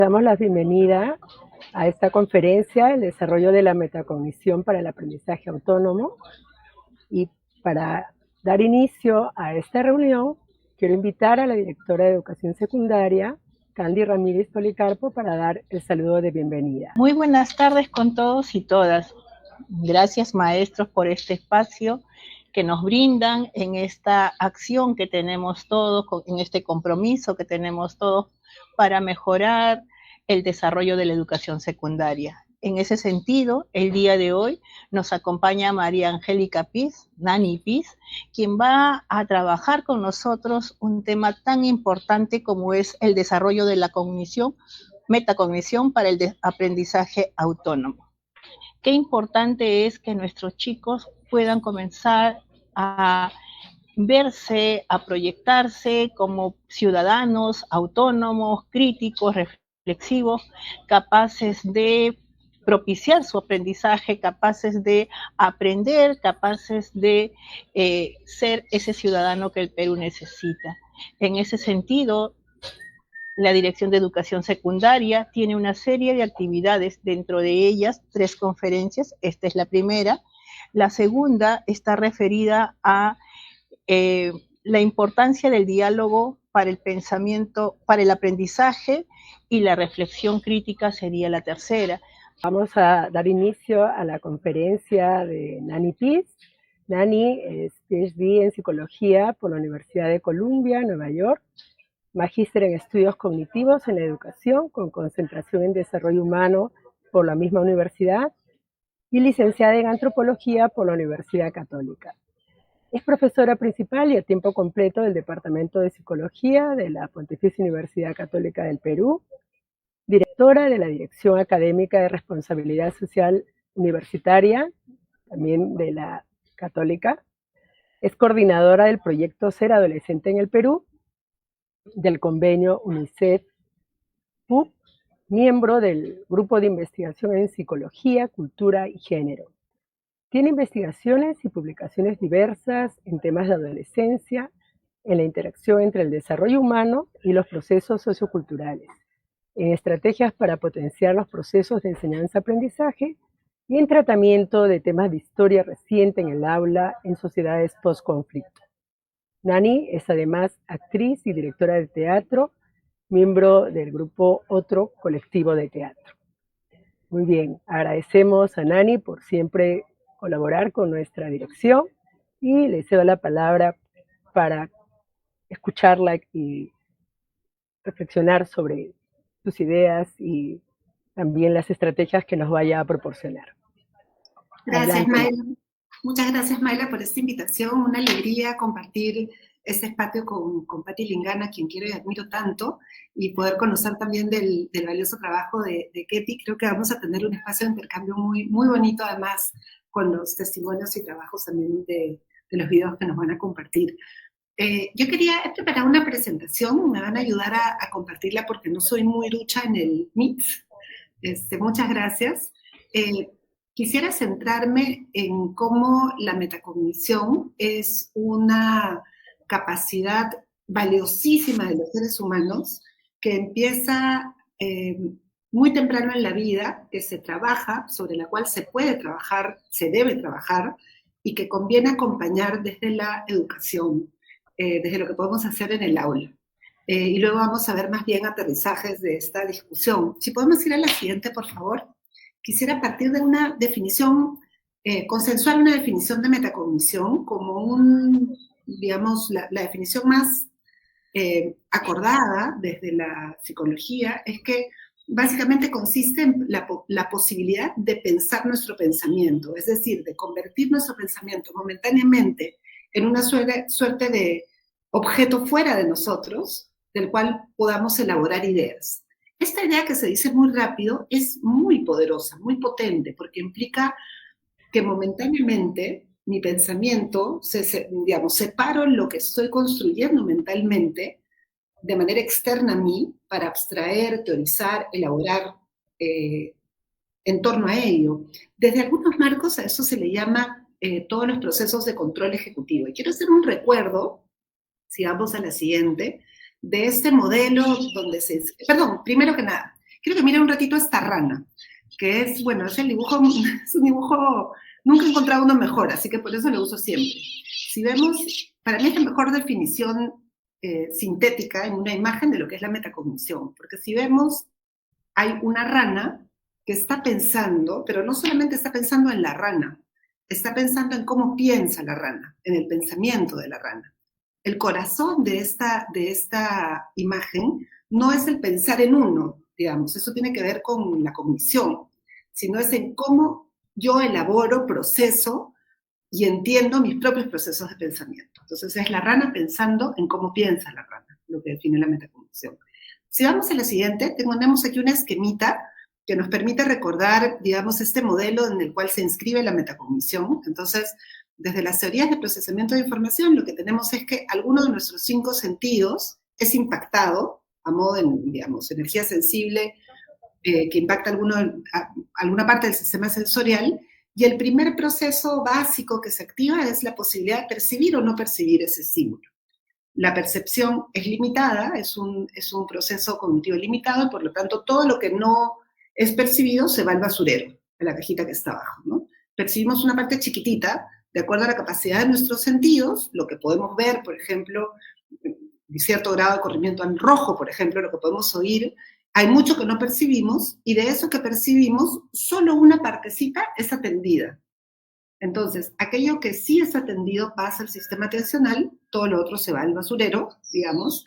Damos la bienvenida a esta conferencia, el desarrollo de la metacognición para el aprendizaje autónomo. Y para dar inicio a esta reunión, quiero invitar a la directora de Educación Secundaria, Candy Ramírez Policarpo, para dar el saludo de bienvenida. Muy buenas tardes con todos y todas. Gracias, maestros, por este espacio que nos brindan en esta acción que tenemos todos, en este compromiso que tenemos todos para mejorar el desarrollo de la educación secundaria. En ese sentido, el día de hoy nos acompaña María Angélica Piz, Nani Piz, quien va a trabajar con nosotros un tema tan importante como es el desarrollo de la cognición, metacognición para el aprendizaje autónomo. Qué importante es que nuestros chicos puedan comenzar a verse, a proyectarse como ciudadanos autónomos, críticos, reflexivos, capaces de propiciar su aprendizaje, capaces de aprender, capaces de ser ese ciudadano que el Perú necesita. En ese sentido, la Dirección de Educación Secundaria tiene una serie de actividades, dentro de ellas 3 conferencias, esta es la primera. La segunda está referida a la importancia del diálogo para el pensamiento, para el aprendizaje, y la reflexión crítica sería la tercera. Vamos a dar inicio a la conferencia de Nani Piz. Nani es PhD en Psicología por la Universidad de Columbia, Nueva York, magíster en Estudios Cognitivos en la Educación, con concentración en Desarrollo Humano por la misma universidad, y licenciada en Antropología por la Universidad Católica. Es profesora principal y a tiempo completo del Departamento de Psicología de la Pontificia Universidad Católica del Perú, directora de la Dirección Académica de Responsabilidad Social Universitaria, también de la Católica. Es coordinadora del proyecto Ser Adolescente en el Perú, del convenio UNICEF-PUC, miembro del Grupo de Investigación en Psicología, Cultura y Género. Tiene investigaciones y publicaciones diversas en temas de adolescencia, en la interacción entre el desarrollo humano y los procesos socioculturales, en estrategias para potenciar los procesos de enseñanza-aprendizaje y en tratamiento de temas de historia reciente en el aula en sociedades post-conflicto. Nani es además actriz y directora de teatro, miembro del grupo Otro Colectivo de Teatro. Muy bien, agradecemos a Nani por siempre colaborar con nuestra dirección y le cedo la palabra para escucharla y reflexionar sobre sus ideas y también las estrategias que nos vaya a proporcionar. Gracias, Mayla. Muchas gracias, Mayla, por esta invitación. Una alegría compartir este espacio con Patti Lingana, a quien quiero y admiro tanto, y poder conocer también del valioso trabajo de Ketty. Creo que vamos a tener un espacio de intercambio muy, muy bonito, además, con los testimonios y trabajos también de los videos que nos van a compartir. Yo quería preparar una presentación, me van a ayudar a compartirla porque no soy muy ducha en el Mix. Muchas gracias. Quisiera centrarme en cómo la metacognición es una capacidad valiosísima de los seres humanos que empieza muy temprano en la vida, que se trabaja, sobre la cual se puede trabajar, se debe trabajar, y que conviene acompañar desde la educación, desde lo que podemos hacer en el aula. Y luego vamos a ver más bien aterrizajes de esta discusión. Si podemos ir a la siguiente, por favor. Quisiera partir de una definición, consensuar una definición de metacognición como digamos, la definición más acordada desde la psicología es que básicamente consiste en la posibilidad de pensar nuestro pensamiento, es decir, de convertir nuestro pensamiento momentáneamente en una suerte de objeto fuera de nosotros, del cual podamos elaborar ideas. Esta idea, que se dice muy rápido, es muy poderosa, muy potente, porque implica que momentáneamente mi pensamiento, digamos, separo lo que estoy construyendo mentalmente de manera externa a mí para abstraer, teorizar, elaborar en torno a ello. Desde algunos marcos a eso se le llama todos los procesos de control ejecutivo. Y quiero hacer un recuerdo, si vamos a la siguiente, de este modelo donde primero que nada, quiero que miren un ratito esta rana, que es, bueno, es el dibujo, es un dibujo, nunca he encontrado uno mejor, así que por eso lo uso siempre. Si vemos, para mí es la mejor definición sintética en una imagen de lo que es la metacognición, porque si vemos, hay una rana que está pensando, pero no solamente está pensando en la rana, está pensando en cómo piensa la rana, en el pensamiento de la rana. El corazón de esta imagen no es el pensar en uno, digamos, eso tiene que ver con la cognición, sino es en cómo yo elaboro, proceso y entiendo mis propios procesos de pensamiento. Entonces es la rana pensando en cómo piensa la rana, lo que define la metacognición. Si vamos a la siguiente, tenemos aquí una esquemita que nos permite recordar, digamos, este modelo en el cual se inscribe la metacognición. Entonces, desde las teorías de procesamiento de información, lo que tenemos es que alguno de nuestros 5 sentidos es impactado, a modo de, digamos, energía sensible, que impacta alguna parte del sistema sensorial, y el primer proceso básico que se activa es la posibilidad de percibir o no percibir ese estímulo. La percepción es limitada, es un proceso cognitivo limitado, y por lo tanto todo lo que no es percibido se va al basurero, a la cajita que está abajo, ¿no? Percibimos una parte chiquitita, de acuerdo a la capacidad de nuestros sentidos, lo que podemos ver, por ejemplo, cierto grado de corrimiento en rojo, por ejemplo, lo que podemos oír, hay mucho que no percibimos, y de eso que percibimos, solo una partecita es atendida. Entonces, aquello que sí es atendido pasa al sistema atencional, todo lo otro se va al basurero, digamos,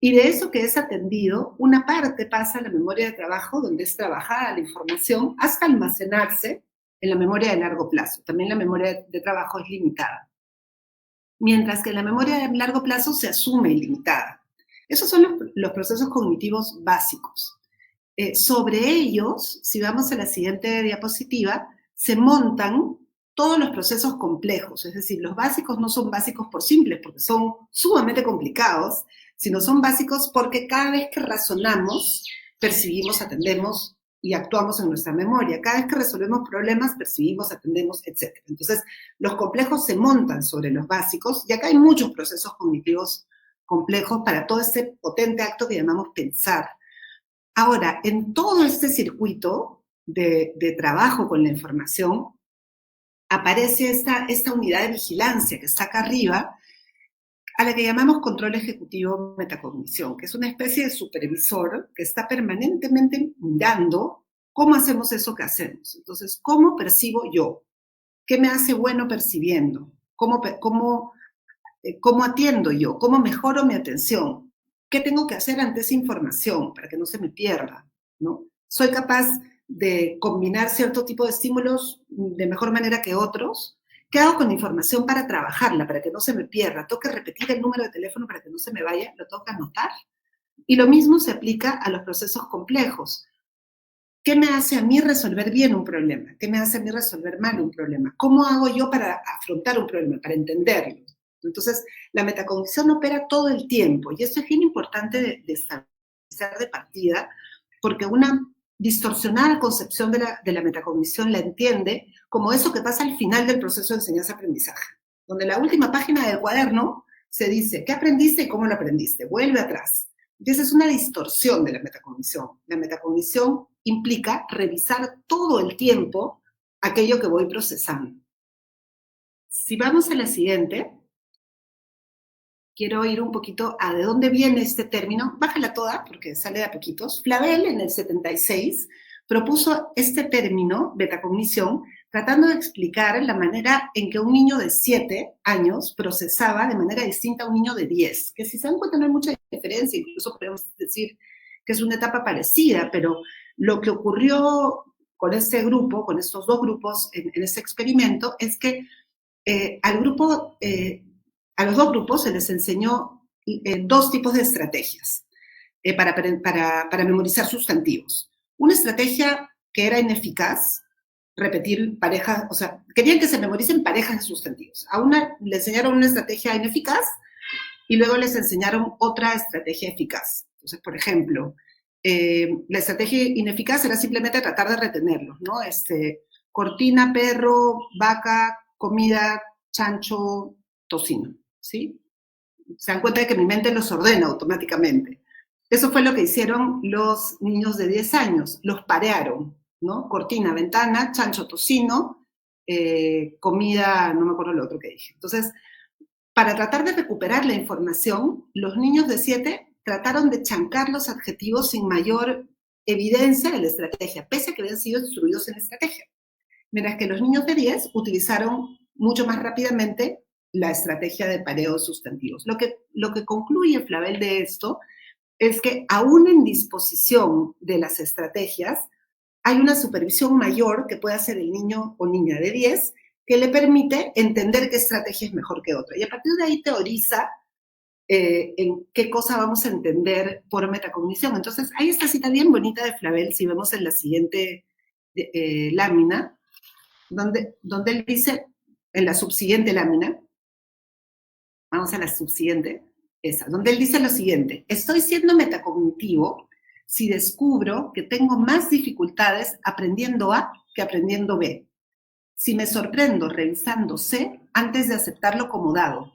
y de eso que es atendido, una parte pasa a la memoria de trabajo, donde es trabajada la información, hasta almacenarse en la memoria de largo plazo. También la memoria de trabajo es limitada. Mientras que la memoria de largo plazo se asume ilimitada. Esos son los procesos cognitivos básicos. Sobre ellos, si vamos a la siguiente diapositiva, se montan todos los procesos complejos. Es decir, los básicos no son básicos por simples, porque son sumamente complicados, sino son básicos porque cada vez que razonamos, percibimos, atendemos y actuamos en nuestra memoria. Cada vez que resolvemos problemas, percibimos, atendemos, etc. Entonces, los complejos se montan sobre los básicos, y acá hay muchos procesos cognitivos complejos para todo este potente acto que llamamos pensar. Ahora, en todo este circuito de trabajo con la información, aparece esta unidad de vigilancia que está acá arriba, a la que llamamos control ejecutivo metacognición, que es una especie de supervisor que está permanentemente mirando cómo hacemos eso que hacemos. Entonces, ¿cómo percibo yo? ¿Qué me hace bueno percibiendo? ¿Cómo atiendo yo? ¿Cómo mejoro mi atención? ¿Qué tengo que hacer ante esa información para que no se me pierda, ¿no? ¿Soy capaz de combinar cierto tipo de estímulos de mejor manera que otros? ¿Qué hago con la información para trabajarla, para que no se me pierda? ¿Tengo que repetir el número de teléfono para que no se me vaya? ¿Lo tengo que anotar? Y lo mismo se aplica a los procesos complejos. ¿Qué me hace a mí resolver bien un problema? ¿Qué me hace a mí resolver mal un problema? ¿Cómo hago yo para afrontar un problema, para entenderlo? Entonces, la metacognición opera todo el tiempo, y esto es bien importante de establecer de partida, porque una distorsionada concepción de la metacognición la entiende como eso que pasa al final del proceso de enseñanza-aprendizaje, donde en la última página del cuaderno se dice qué aprendiste y cómo lo aprendiste, vuelve atrás. Y esa es una distorsión de la metacognición. La metacognición implica revisar todo el tiempo aquello que voy procesando. Si vamos a la siguiente, quiero ir un poquito a de dónde viene este término. Bájala toda, porque sale de a poquitos. Flavel, en el 76, propuso este término, metacognición, tratando de explicar la manera en que un niño de 7 años procesaba de manera distinta a un niño de 10, que si se dan cuenta no hay mucha diferencia, incluso podemos decir que es una etapa parecida, pero lo que ocurrió con este grupo, con estos dos grupos en ese experimento, es que a los dos grupos se les enseñó dos tipos de estrategias para memorizar sustantivos. Una estrategia que era ineficaz, repetir parejas, o sea, querían que se memoricen parejas de sustantivos. A una le enseñaron una estrategia ineficaz y luego les enseñaron otra estrategia eficaz. Entonces, por ejemplo, la estrategia ineficaz era simplemente tratar de retenerlos, ¿no? Cortina, perro, vaca, comida, chancho, tocino, ¿sí? Se dan cuenta de que mi mente los ordena automáticamente. Eso fue lo que hicieron los niños de 10 años, los parearon, ¿no? Cortina, ventana, chancho, tocino, comida, no me acuerdo lo otro que dije. Entonces, para tratar de recuperar la información, los niños de 7 trataron de chancar los adjetivos sin mayor evidencia de la estrategia, pese a que habían sido instruidos en la estrategia. Mientras que los niños de 10 utilizaron mucho más rápidamente la estrategia de pareo de sustantivos. Lo que concluye Flavel de esto es que aún en disposición de las estrategias, hay una supervisión mayor que puede hacer el niño o niña de 10 que le permite entender qué estrategia es mejor que otra. Y a partir de ahí teoriza en qué cosa vamos a entender por metacognición. Entonces, hay esta cita bien bonita de Flavel, si vemos en la siguiente lámina, donde él dice, en la subsiguiente lámina, vamos a la subsiguiente, esa, donde él dice lo siguiente: estoy siendo metacognitivo si descubro que tengo más dificultades aprendiendo A que aprendiendo B. Si me sorprendo revisando C antes de aceptarlo como dado.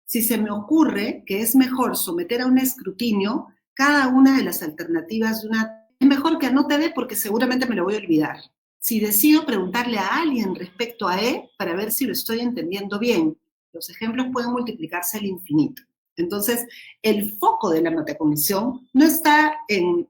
Si se me ocurre que es mejor someter a un escrutinio cada una de las alternativas de una... Es mejor que anote B porque seguramente me lo voy a olvidar. Si decido preguntarle a alguien respecto a E para ver si lo estoy entendiendo bien, los ejemplos pueden multiplicarse al infinito. Entonces, el foco de la metacognición no está en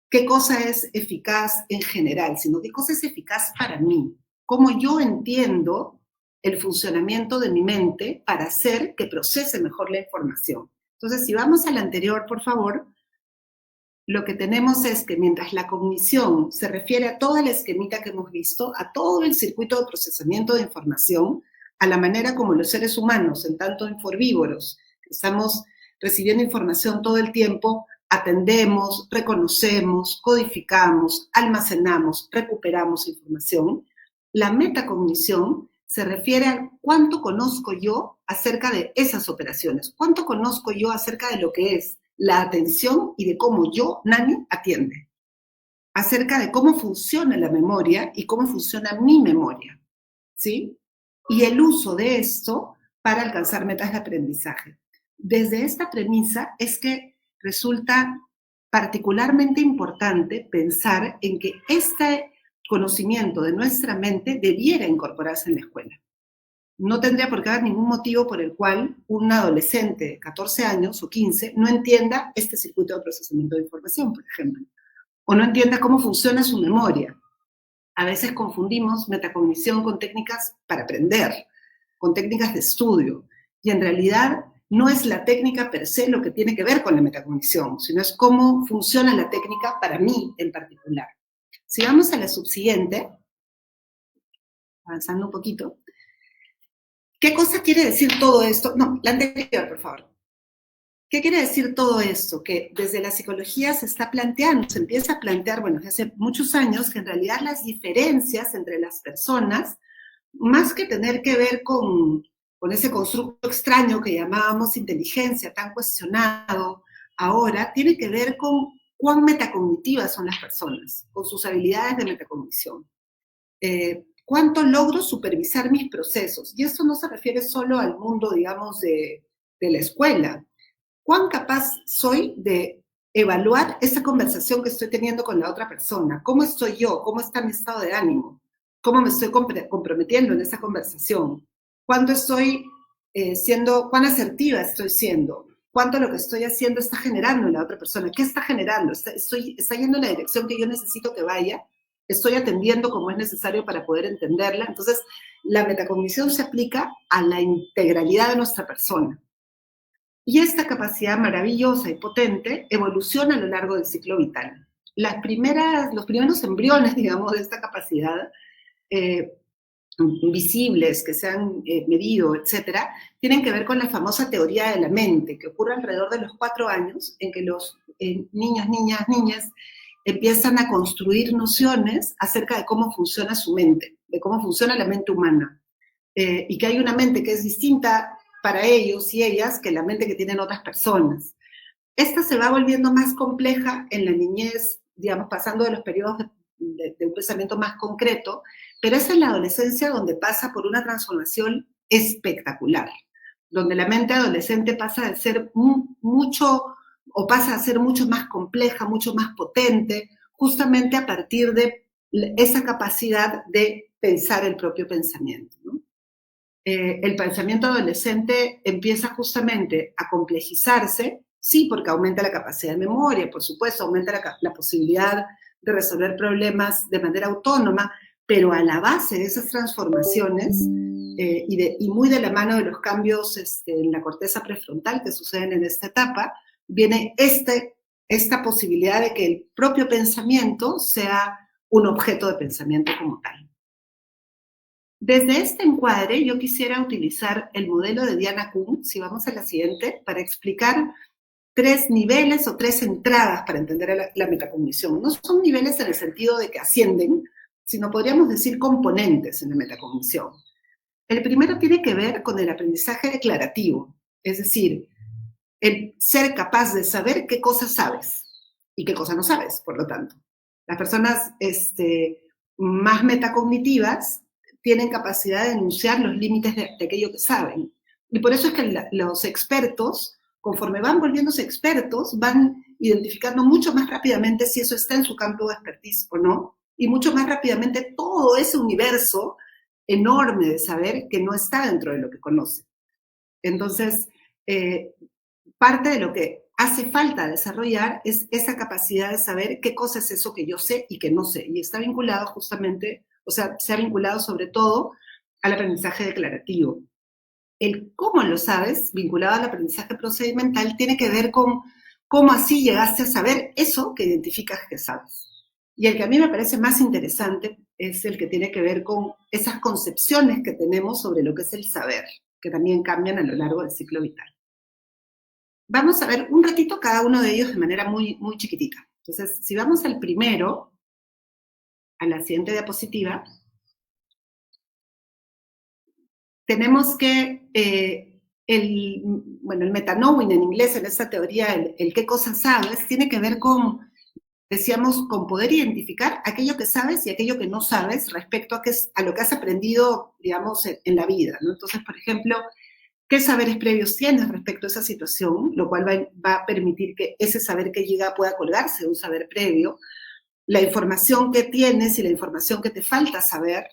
qué cosa es eficaz en general, sino qué cosa es eficaz para mí. Cómo yo entiendo el funcionamiento de mi mente para hacer que procese mejor la información. Entonces, si vamos al anterior, por favor, lo que tenemos es que mientras la cognición se refiere a toda la esquemita que hemos visto, a todo el circuito de procesamiento de información, a la manera como los seres humanos, en tanto inforvívoros, estamos recibiendo información todo el tiempo, atendemos, reconocemos, codificamos, almacenamos, recuperamos información. La metacognición se refiere a cuánto conozco yo acerca de esas operaciones, cuánto conozco yo acerca de lo que es la atención y de cómo yo, Nani, atiende, acerca de cómo funciona la memoria y cómo funciona mi memoria, ¿sí? Y el uso de esto para alcanzar metas de aprendizaje. Desde esta premisa es que resulta particularmente importante pensar en que este conocimiento de nuestra mente debiera incorporarse en la escuela. No tendría por qué haber ningún motivo por el cual un adolescente de 14 años o 15 no entienda este circuito de procesamiento de información, por ejemplo, o no entienda cómo funciona su memoria. A veces confundimos metacognición con técnicas para aprender, con técnicas de estudio, y en realidad no es la técnica per se lo que tiene que ver con la metacognición, sino es cómo funciona la técnica para mí en particular. Si vamos a la subsiguiente, avanzando un poquito, ¿qué cosa quiere decir todo esto? No, la anterior, por favor. ¿Qué quiere decir todo esto? Que desde la psicología se está planteando, se empieza a plantear, bueno, desde hace muchos años, que en realidad las diferencias entre las personas, más que tener que ver con ese constructo extraño que llamábamos inteligencia, tan cuestionado ahora, tiene que ver con cuán metacognitivas son las personas, con sus habilidades de metacognición. ¿Cuánto logro supervisar mis procesos? Y esto no se refiere solo al mundo, digamos, de la escuela. ¿Cuán capaz soy de evaluar esa conversación que estoy teniendo con la otra persona? ¿Cómo estoy yo? ¿Cómo está mi estado de ánimo? ¿Cómo me estoy comprometiendo en esa conversación? ¿Cuánto estoy cuán asertiva estoy siendo? ¿Cuánto lo que estoy haciendo está generando en la otra persona? ¿Qué está generando? ¿Está yendo en la dirección que yo necesito que vaya? ¿Estoy atendiendo como es necesario para poder entenderla? Entonces, la metacognición se aplica a la integralidad de nuestra persona. Y esta capacidad maravillosa y potente evoluciona a lo largo del ciclo vital. Los primeros embriones, digamos, de esta capacidad, visibles, que se han medido, etcétera, tienen que ver con la famosa teoría de la mente, que ocurre alrededor de los 4 años, en que los niños, niñas, empiezan a construir nociones acerca de cómo funciona su mente, de cómo funciona la mente humana, y que hay una mente que es distinta para ellos y ellas que la mente que tienen otras personas. Esta se va volviendo más compleja en la niñez, digamos, pasando de los periodos de un pensamiento más concreto, pero es en la adolescencia donde pasa por una transformación espectacular, donde la mente adolescente pasa de ser mucho o pasa a ser mucho más compleja, mucho más potente, justamente a partir de esa capacidad de pensar el propio pensamiento, ¿no? El pensamiento adolescente empieza justamente a complejizarse, sí, porque aumenta la capacidad de memoria, por supuesto, aumenta la posibilidad de resolver problemas de manera autónoma, pero a la base de esas transformaciones y muy de la mano de los cambios en la corteza prefrontal que suceden en esta etapa, viene esta posibilidad de que el propio pensamiento sea un objeto de pensamiento como tal. Desde este encuadre, yo quisiera utilizar el modelo de Diana Kuhn, si vamos a la siguiente, para explicar 3 niveles o 3 entradas para entender la metacognición. No son niveles en el sentido de que ascienden, sino podríamos decir componentes en la metacognición. El primero tiene que ver con el aprendizaje declarativo, es decir, el ser capaz de saber qué cosas sabes y qué cosas no sabes, por lo tanto. Las personas más metacognitivas tienen capacidad de enunciar los límites de aquello que saben. Y por eso es que los expertos, conforme van volviéndose expertos, van identificando mucho más rápidamente si eso está en su campo de expertise o no, y mucho más rápidamente todo ese universo enorme de saber que no está dentro de lo que conoce. Entonces, parte de lo que hace falta desarrollar es esa capacidad de saber qué cosa es eso que yo sé y que no sé. Y está vinculado justamente, o sea, se ha vinculado sobre todo al aprendizaje declarativo. El cómo lo sabes, vinculado al aprendizaje procedimental, tiene que ver con cómo así llegaste a saber eso que identificas que sabes. Y el que a mí me parece más interesante es el que tiene que ver con esas concepciones que tenemos sobre lo que es el saber, que también cambian a lo largo del ciclo vital. Vamos a ver un ratito cada uno de ellos de manera muy, muy chiquitita. Entonces, si vamos al primero, a la siguiente diapositiva, tenemos que el metaknowing en inglés, en esta teoría, el qué cosas sabes, tiene que ver con, decíamos, con poder identificar aquello que sabes y aquello que no sabes respecto a lo que has aprendido, digamos, en la vida, ¿no? Entonces, por ejemplo, ¿qué saberes previos tienes respecto a esa situación? Lo cual va a permitir que ese saber que llega pueda colgarse de un saber previo. La información que tienes y la información que te falta saber.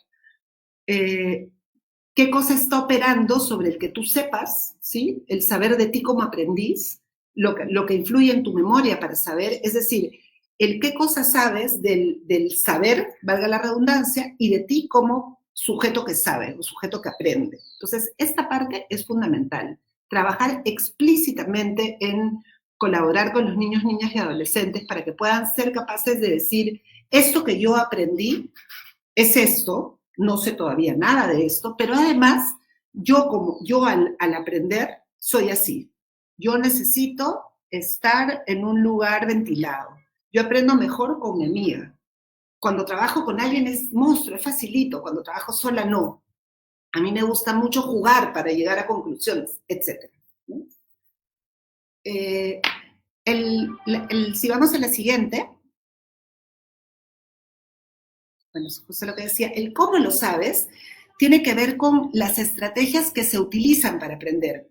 ¿Qué cosa está operando sobre el que tú sepas? ¿Sí? El saber de ti como aprendiz, lo que influye en tu memoria para saber, es decir, el qué cosa sabes del saber, valga la redundancia, y de ti como sujeto que sabe o sujeto que aprende. Entonces, esta parte es fundamental. Trabajar explícitamente en colaborar con los niños, niñas y adolescentes para que puedan ser capaces de decir, esto que yo aprendí es esto, no sé todavía nada de esto, pero además, yo al aprender soy así. Yo necesito estar en un lugar ventilado. Yo aprendo mejor con mi amiga. Cuando trabajo con alguien es monstruo, es facilito. Cuando trabajo sola, no. A mí me gusta mucho jugar para llegar a conclusiones, etc. Si vamos a la siguiente, bueno, eso es lo que decía, el cómo lo sabes tiene que ver con las estrategias que se utilizan para aprender.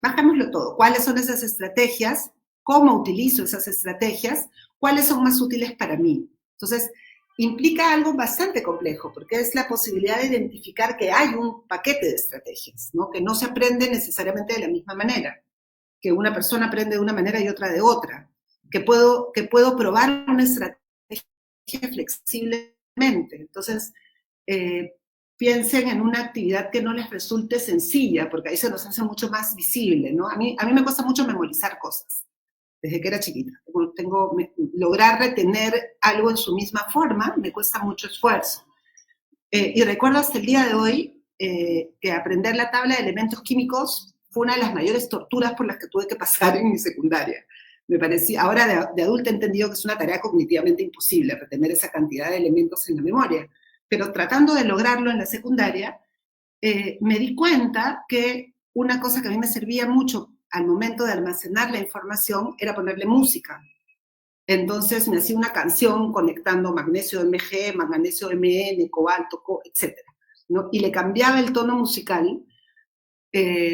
Bajámoslo todo. ¿Cuáles son esas estrategias? ¿Cómo utilizo esas estrategias? ¿Cuáles son más útiles para mí? Entonces, implica algo bastante complejo, porque es la posibilidad de identificar que hay un paquete de estrategias, ¿no? Que no se aprende necesariamente de la misma manera, que una persona aprende de una manera y otra de otra, que puedo probar una estrategia flexiblemente. Entonces, piensen en una actividad que no les resulte sencilla, porque ahí se nos hace mucho más visible, ¿no? A mí me cuesta mucho memorizar cosas, desde que era chiquita. Lograr retener algo en su misma forma me cuesta mucho esfuerzo. Y recuerdo hasta el día de hoy que aprender la tabla de elementos químicos fue una de las mayores torturas por las que tuve que pasar en mi secundaria. Me parecía, ahora de adulta he entendido que es una tarea cognitivamente imposible retener esa cantidad de elementos en la memoria, pero tratando de lograrlo en la secundaria, me di cuenta que una cosa que a mí me servía mucho al momento de almacenar la información era ponerle música. Entonces me hacía una canción conectando magnesio Mg, magnesio Mn, cobalto, etc., ¿no? Y le cambiaba el tono musical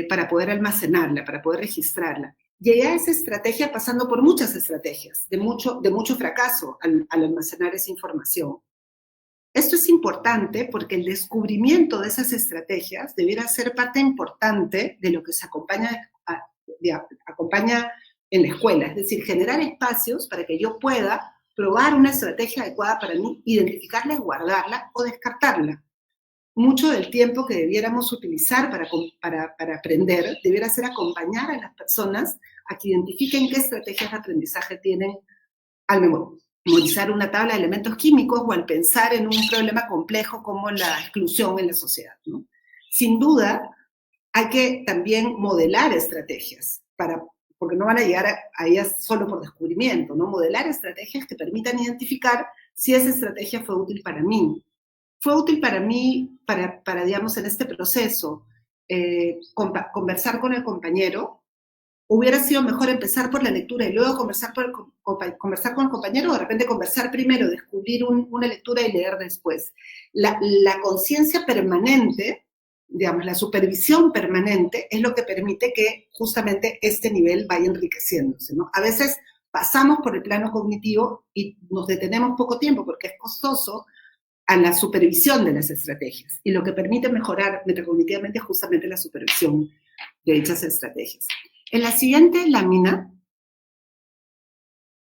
para poder almacenarla, para poder registrarla. llegué a esa estrategia pasando por muchas estrategias, de mucho fracaso al almacenar esa información. Esto es importante porque el descubrimiento de esas estrategias debiera ser parte importante de lo que se acompaña en la escuela, es decir, generar espacios para que yo pueda probar una estrategia adecuada para mí, identificarla, guardarla o descartarla. Mucho del tiempo que debiéramos utilizar para aprender debiera ser acompañar a las personas a que identifiquen qué estrategias de aprendizaje tienen al memorizar una tabla de elementos químicos o al pensar en un problema complejo como la exclusión en la sociedad, ¿no? Sin duda, hay que también modelar estrategias, porque no van a llegar a ellas solo por descubrimiento, ¿no? Modelar estrategias que permitan identificar si esa estrategia fue útil para mí. Fue útil para mí, digamos, en este proceso, conversar con el compañero. Hubiera sido mejor empezar por la lectura y luego conversar con el compañero, o de repente conversar primero, descubrir una lectura y leer después. La conciencia permanente, digamos, la supervisión permanente es lo que permite que justamente este nivel vaya enriqueciéndose, ¿no? A veces pasamos por el plano cognitivo y nos detenemos poco tiempo porque es costoso a la supervisión de las estrategias, y lo que permite mejorar metacognitivamente es justamente la supervisión de dichas estrategias. En la siguiente lámina,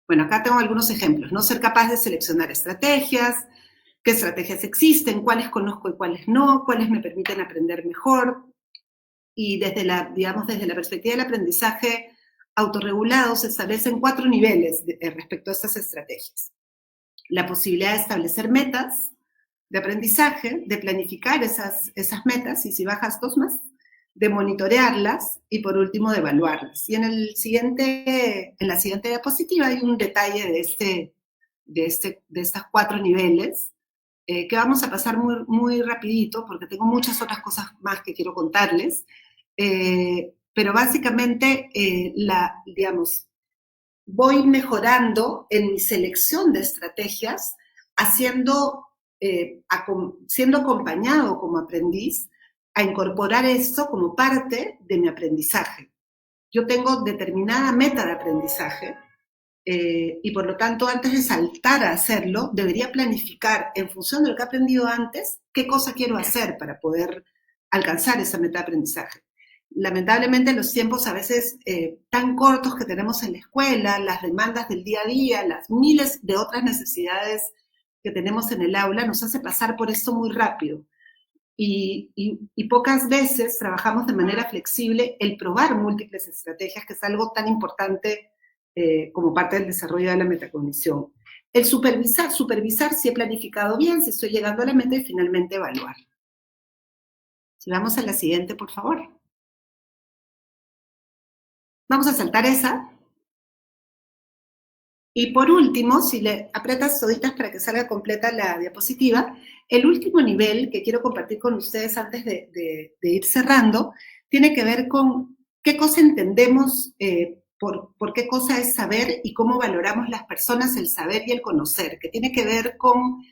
bueno, acá tengo algunos ejemplos, ¿no? Ser capaz de seleccionar estrategias, qué estrategias existen, cuáles conozco y cuáles no, cuáles me permiten aprender mejor, y desde la perspectiva del aprendizaje autorregulado se establecen 4 niveles respecto a estas estrategias. La posibilidad de establecer metas de aprendizaje, de planificar esas metas, y si bajas 2 más, de monitorearlas, y por último de evaluarlas. Y en la siguiente diapositiva hay un detalle de estas 4 niveles, que vamos a pasar muy, muy rapidito, porque tengo muchas otras cosas más que quiero contarles, pero básicamente, digamos, voy mejorando en mi selección de estrategias, siendo acompañado como aprendiz, a incorporar esto como parte de mi aprendizaje. Yo tengo determinada meta de aprendizaje, y por lo tanto, antes de saltar a hacerlo, debería planificar, en función de lo que he aprendido antes, qué cosa quiero hacer para poder alcanzar esa meta de aprendizaje. Lamentablemente, los tiempos a veces tan cortos que tenemos en la escuela, las demandas del día a día, las miles de otras necesidades que tenemos en el aula, nos hace pasar por esto muy rápido. Y pocas veces trabajamos de manera flexible el probar múltiples estrategias, que es algo tan importante como parte del desarrollo de la metacognición. El supervisar si he planificado bien, si estoy llegando a la meta, y finalmente evaluar. Si vamos a la siguiente, por favor. Vamos a saltar esa. Y por último, si le aprietas toditas para que salga completa la diapositiva, el último nivel que quiero compartir con ustedes antes de ir cerrando, tiene que ver con qué cosa entendemos por qué cosa es saber y cómo valoramos las personas el saber y el conocer, que tiene que ver con,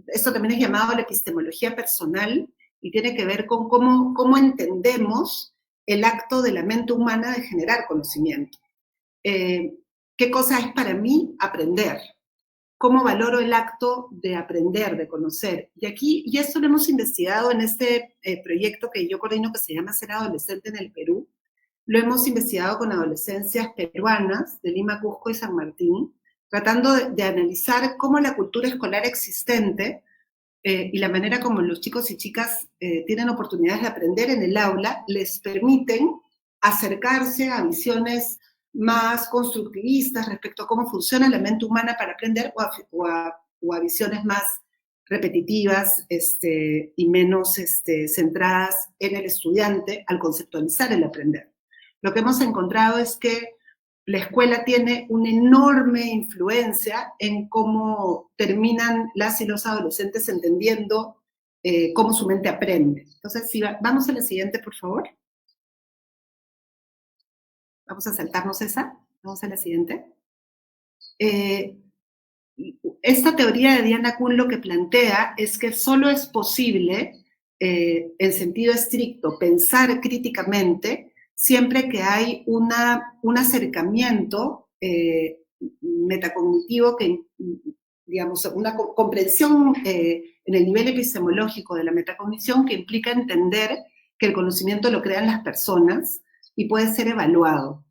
esto también es llamado la epistemología personal, y tiene que ver con cómo entendemos el acto de la mente humana de generar conocimiento. ¿Qué cosa es para mí aprender? ¿Cómo valoro el acto de aprender, de conocer? Y esto lo hemos investigado en este proyecto que yo coordino, que se llama Ser Adolescente en el Perú. Lo hemos investigado con adolescencias peruanas de Lima, Cusco y San Martín, tratando de analizar cómo la cultura escolar existente y la manera como los chicos y chicas tienen oportunidades de aprender en el aula les permiten acercarse a visiones más constructivistas respecto a cómo funciona la mente humana para aprender, o a visiones más repetitivas y menos centradas en el estudiante al conceptualizar el aprender. Lo que hemos encontrado es que la escuela tiene una enorme influencia en cómo terminan las y los adolescentes entendiendo cómo su mente aprende. Entonces, vamos a la siguiente, por favor. Vamos a saltarnos esa. Vamos a la siguiente. Esta teoría de Diana Kuhn lo que plantea es que solo es posible, en sentido estricto, pensar críticamente siempre que hay un acercamiento metacognitivo que, digamos, una comprensión en el nivel epistemológico de la metacognición que implica entender que el conocimiento lo crean las personas y puede ser evaluado.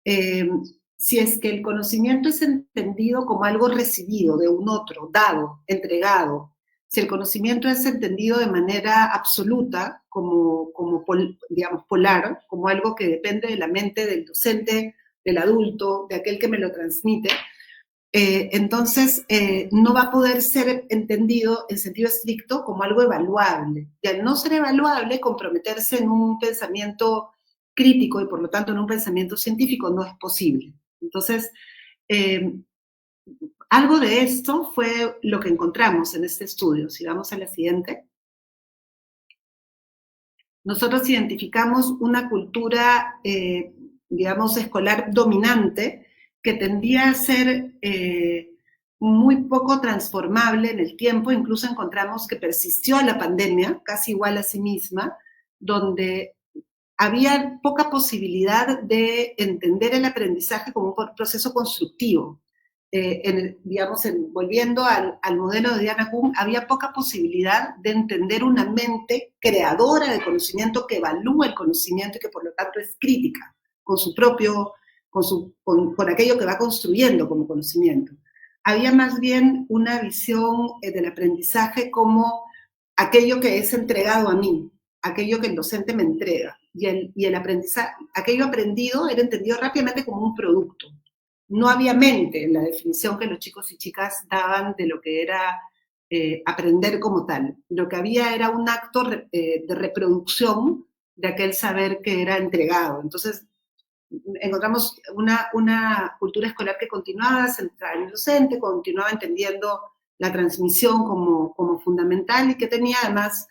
Si es que el conocimiento es entendido como algo recibido de un otro, dado, entregado, si el conocimiento es entendido de manera absoluta, digamos, polar, como algo que depende de la mente del docente, del adulto, de aquel que me lo transmite, entonces no va a poder ser entendido en sentido estricto como algo evaluable. Y al no ser evaluable, comprometerse en un pensamiento crítico y por lo tanto en un pensamiento científico no es posible. Entonces, algo de esto fue lo que encontramos en este estudio. Si vamos a la siguiente. Nosotros identificamos una cultura, digamos, escolar dominante que tendía a ser muy poco transformable en el tiempo. Incluso encontramos que persistió la pandemia, casi igual a sí misma, donde había poca posibilidad de entender el aprendizaje como un proceso constructivo. Volviendo al modelo de Diana Kuhn, había poca posibilidad de entender una mente creadora de conocimiento que evalúa el conocimiento y que por lo tanto es crítica con su propio, con aquello que va construyendo como conocimiento. Había más bien una visión del aprendizaje como aquello que es entregado a mí, aquello que el docente me entrega. Y el aprendizaje, aquello aprendido era entendido rápidamente como un producto. No había mente en la definición que los chicos y chicas daban de lo que era aprender como tal. Lo que había era un acto de reproducción de aquel saber que era entregado. Entonces, encontramos una cultura escolar que continuaba centrada en el docente, continuaba entendiendo la transmisión como fundamental y que tenía además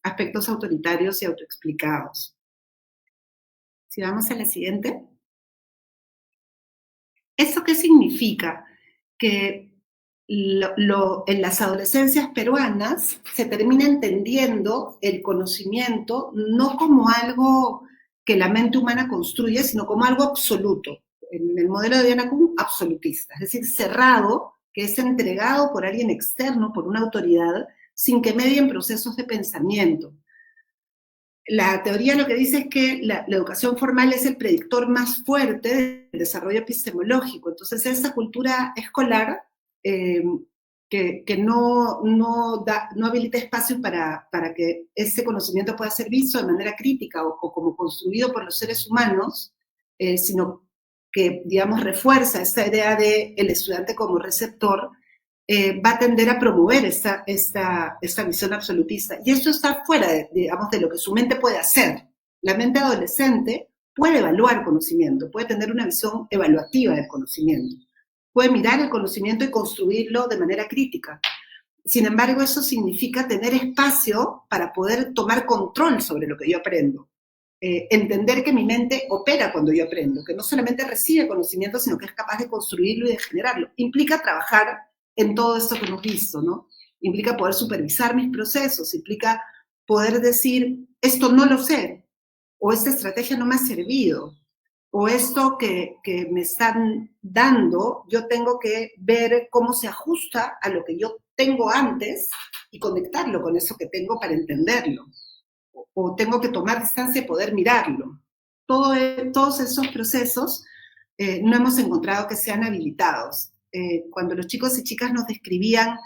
aspectos autoritarios y autoexplicados. Si vamos a la siguiente. ¿Eso qué significa? Que en las adolescencias peruanas se termina entendiendo el conocimiento no como algo que la mente humana construye, sino como algo absoluto. En el modelo de Diana Kuhn, absolutista, es decir, cerrado, que es entregado por alguien externo, por una autoridad, sin que medien procesos de pensamiento. La teoría lo que dice es que la educación formal es el predictor más fuerte del desarrollo epistemológico. Entonces, esa cultura escolar que no habilita espacio para que ese conocimiento pueda ser visto de manera crítica o como construido por los seres humanos, sino que, digamos, refuerza esta idea de el estudiante como receptor, va a tender a promover esta visión absolutista. Y esto está fuera, digamos, de lo que su mente puede hacer. La mente adolescente puede evaluar conocimiento, puede tener una visión evaluativa del conocimiento, puede mirar el conocimiento y construirlo de manera crítica. Sin embargo, eso significa tener espacio para poder tomar control sobre lo que yo aprendo. Entender que mi mente opera cuando yo aprendo, que no solamente recibe conocimiento, sino que es capaz de construirlo y de generarlo. Implica trabajar en todo esto que hemos visto, ¿no? Implica poder supervisar mis procesos, implica poder decir, esto no lo sé, o esta estrategia no me ha servido, o esto que me están dando, yo tengo que ver cómo se ajusta a lo que yo tengo antes y conectarlo con eso que tengo para entenderlo. O tengo que tomar distancia y poder mirarlo. Todos esos procesos no hemos encontrado que sean habilitados. Cuando los chicos y chicas nos describían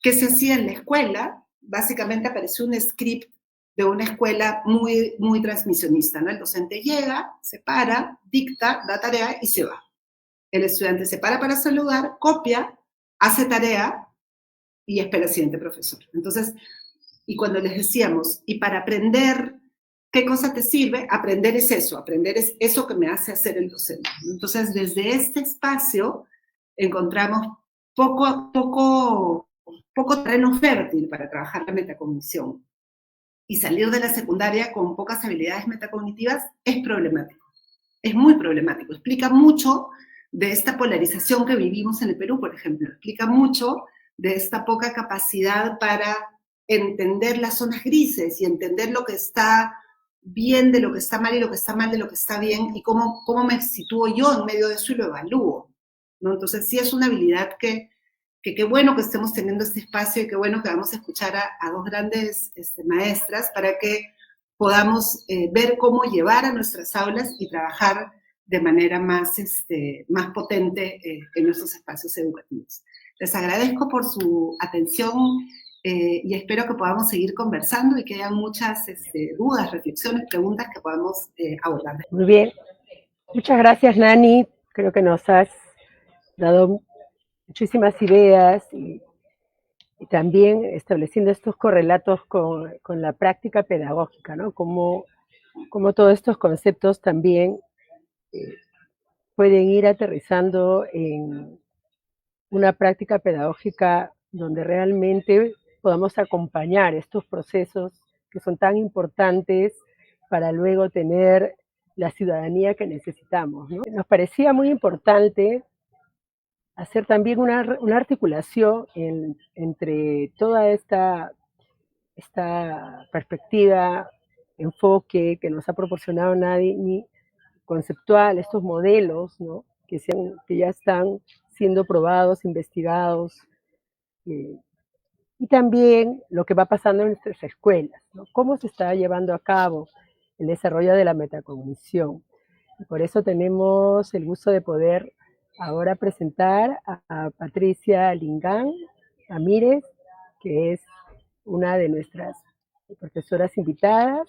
qué se hacía en la escuela, básicamente apareció un script de una escuela muy, muy transmisionista, ¿no? El docente llega, se para, dicta, da tarea y se va. El estudiante se para saludar, copia, hace tarea y espera al siguiente profesor. Entonces, y cuando les decíamos, y para aprender, ¿qué cosa te sirve? Aprender es eso que me hace hacer el docente. Entonces, desde este espacio encontramos poco terreno fértil para trabajar la metacognición. Y salir de la secundaria con pocas habilidades metacognitivas es problemático. Es muy problemático. Explica mucho de esta polarización que vivimos en el Perú, por ejemplo. Explica mucho de esta poca capacidad para entender las zonas grises y entender lo que está bien de lo que está mal y lo que está mal de lo que está bien, y cómo me sitúo yo en medio de eso y lo evalúo, ¿no? Entonces sí es una habilidad que qué bueno que estemos teniendo este espacio y qué bueno que vamos a escuchar a dos grandes maestras para que podamos ver cómo llevar a nuestras aulas y trabajar de manera más potente en nuestros espacios educativos. Les agradezco por su atención y espero que podamos seguir conversando y que haya muchas dudas, reflexiones, preguntas que podamos abordar. Muy bien. Muchas gracias, Nani. Creo que nos has dado muchísimas ideas y también estableciendo estos correlatos con la práctica pedagógica, ¿no? Como todos estos conceptos también pueden ir aterrizando en una práctica pedagógica donde realmente podamos acompañar estos procesos que son tan importantes para luego tener la ciudadanía que necesitamos, ¿no? Nos parecía muy importante hacer también una articulación entre toda esta perspectiva, enfoque que nos ha proporcionado Nani, conceptual, estos modelos, ¿no? que ya están siendo probados, investigados, y también lo que va pasando en nuestras escuelas, ¿no? Cómo se está llevando a cabo el desarrollo de la metacognición. Y por eso tenemos el gusto de poder ahora presentar a Patricia Lingán Ramírez, que es una de nuestras profesoras invitadas.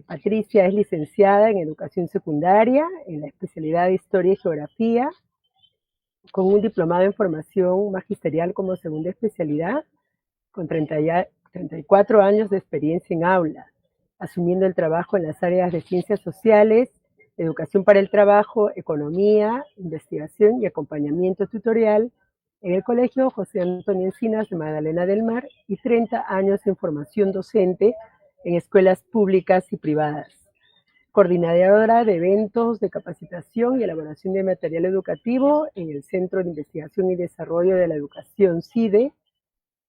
Patricia es licenciada en Educación Secundaria, en la especialidad de Historia y Geografía, con un diplomado en Formación Magisterial como segunda especialidad, con 34 años de experiencia en aula, asumiendo el trabajo en las áreas de Ciencias Sociales, Educación para el Trabajo, Economía, Investigación y Acompañamiento Tutorial en el Colegio José Antonio Encinas de Magdalena del Mar, y 30 años en formación docente en escuelas públicas y privadas. Coordinadora de eventos de capacitación y elaboración de material educativo en el Centro de Investigación y Desarrollo de la Educación, CIDE,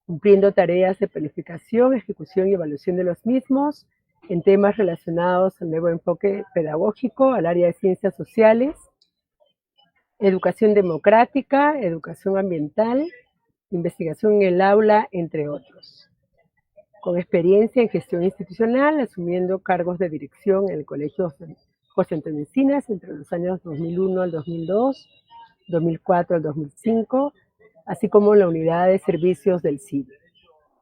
cumpliendo tareas de planificación, ejecución y evaluación de los mismos en temas relacionados al nuevo enfoque pedagógico, al área de ciencias sociales, educación democrática, educación ambiental, investigación en el aula, entre otros. Con experiencia en gestión institucional, asumiendo cargos de dirección en el Colegio José Antonio Encinas entre los años 2001 al 2002, 2004 al 2005, así como la unidad de servicios del CIDE.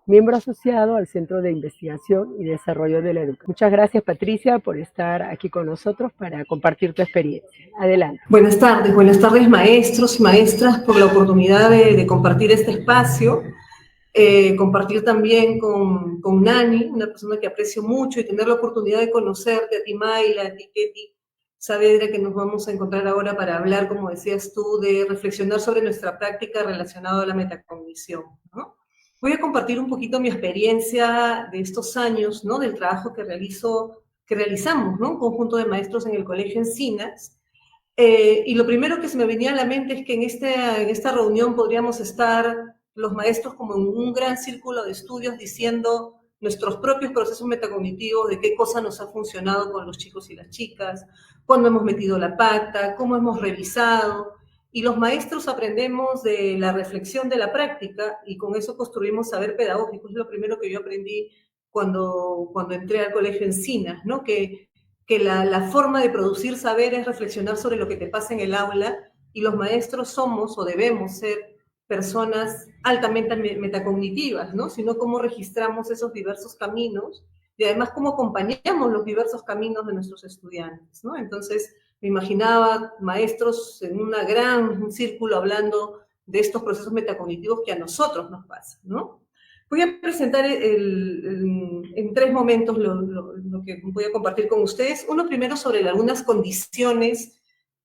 Miembro asociado al Centro de Investigación y Desarrollo de la Educación. Muchas gracias, Patricia, por estar aquí con nosotros para compartir tu experiencia. Adelante. Buenas tardes, maestros y maestras, por la oportunidad de compartir este espacio. Compartir también con Nani, una persona que aprecio mucho, y tener la oportunidad de conocerte, a ti Mayla, a ti Ketty Saavedra, que nos vamos a encontrar ahora para hablar, como decías tú, de reflexionar sobre nuestra práctica relacionada a la metacognición, ¿no? Voy a compartir un poquito mi experiencia de estos años, ¿no? Del trabajo que realizamos, ¿no? Un conjunto de maestros en el Colegio Encinas. Y lo primero que se me venía a la mente es que en esta reunión podríamos estar los maestros como en un gran círculo de estudios diciendo nuestros propios procesos metacognitivos, de qué cosa nos ha funcionado con los chicos y las chicas, cuándo hemos metido la pata, cómo hemos revisado, y los maestros aprendemos de la reflexión de la práctica y con eso construimos saber pedagógico. Es lo primero que yo aprendí cuando entré al Colegio Encinas, ¿no? Que la forma de producir saber es reflexionar sobre lo que te pasa en el aula, y los maestros somos o debemos ser personas altamente metacognitivas, ¿no? Sino cómo registramos esos diversos caminos y además cómo acompañamos los diversos caminos de nuestros estudiantes, ¿no? Entonces, me imaginaba maestros en un gran círculo hablando de estos procesos metacognitivos que a nosotros nos pasan, ¿no? Voy a presentar en 3 momentos lo que voy a compartir con ustedes. Uno primero sobre algunas condiciones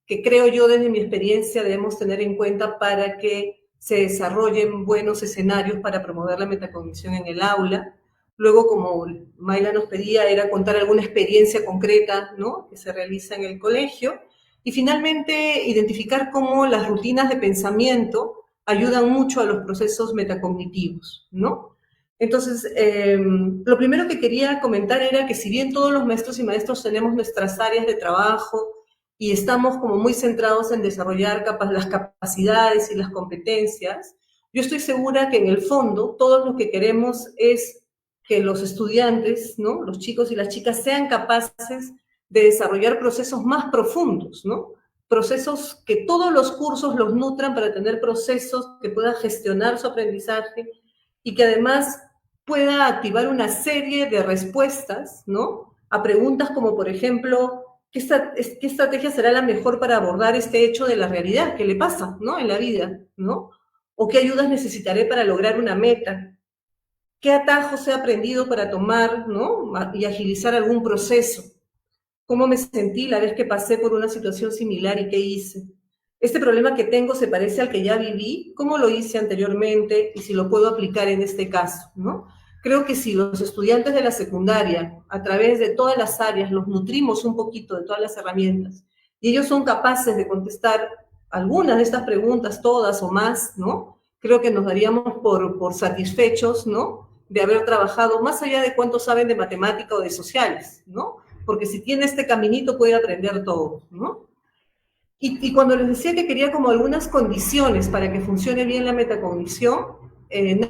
que creo yo desde mi experiencia debemos tener en cuenta para que se desarrollen buenos escenarios para promover la metacognición en el aula. Luego, como Mayla nos pedía, era contar alguna experiencia concreta, ¿no? Que se realiza en el colegio. Y finalmente, identificar cómo las rutinas de pensamiento ayudan mucho a los procesos metacognitivos, ¿no? Entonces, lo primero que quería comentar era que si bien todos los maestros y maestros tenemos nuestras áreas de trabajo y estamos como muy centrados en desarrollar las capacidades y las competencias, yo estoy segura que en el fondo todos lo que queremos es que los estudiantes, ¿no?, los chicos y las chicas sean capaces de desarrollar procesos más profundos, ¿no? Procesos que todos los cursos los nutran para tener procesos que puedan gestionar su aprendizaje y que además pueda activar una serie de respuestas, ¿no?, a preguntas como, por ejemplo, ¿qué estrategia será la mejor para abordar este hecho de la realidad? ¿Qué le pasa, ¿no?, en la vida, ¿no? ¿O qué ayudas necesitaré para lograr una meta? ¿Qué atajos he aprendido para tomar, ¿no?, y agilizar algún proceso? ¿Cómo me sentí la vez que pasé por una situación similar y qué hice? ¿Este problema que tengo se parece al que ya viví? ¿Cómo lo hice anteriormente? Y si lo puedo aplicar en este caso, ¿no? Creo que si los estudiantes de la secundaria, a través de todas las áreas, los nutrimos un poquito de todas las herramientas, y ellos son capaces de contestar algunas de estas preguntas, todas o más, ¿no? Creo que nos daríamos por satisfechos, ¿no?, de haber trabajado más allá de cuánto saben de matemática o de sociales, ¿no? Porque si tiene este caminito puede aprender todo, ¿no? Y cuando les decía que quería como algunas condiciones para que funcione bien la metacognición,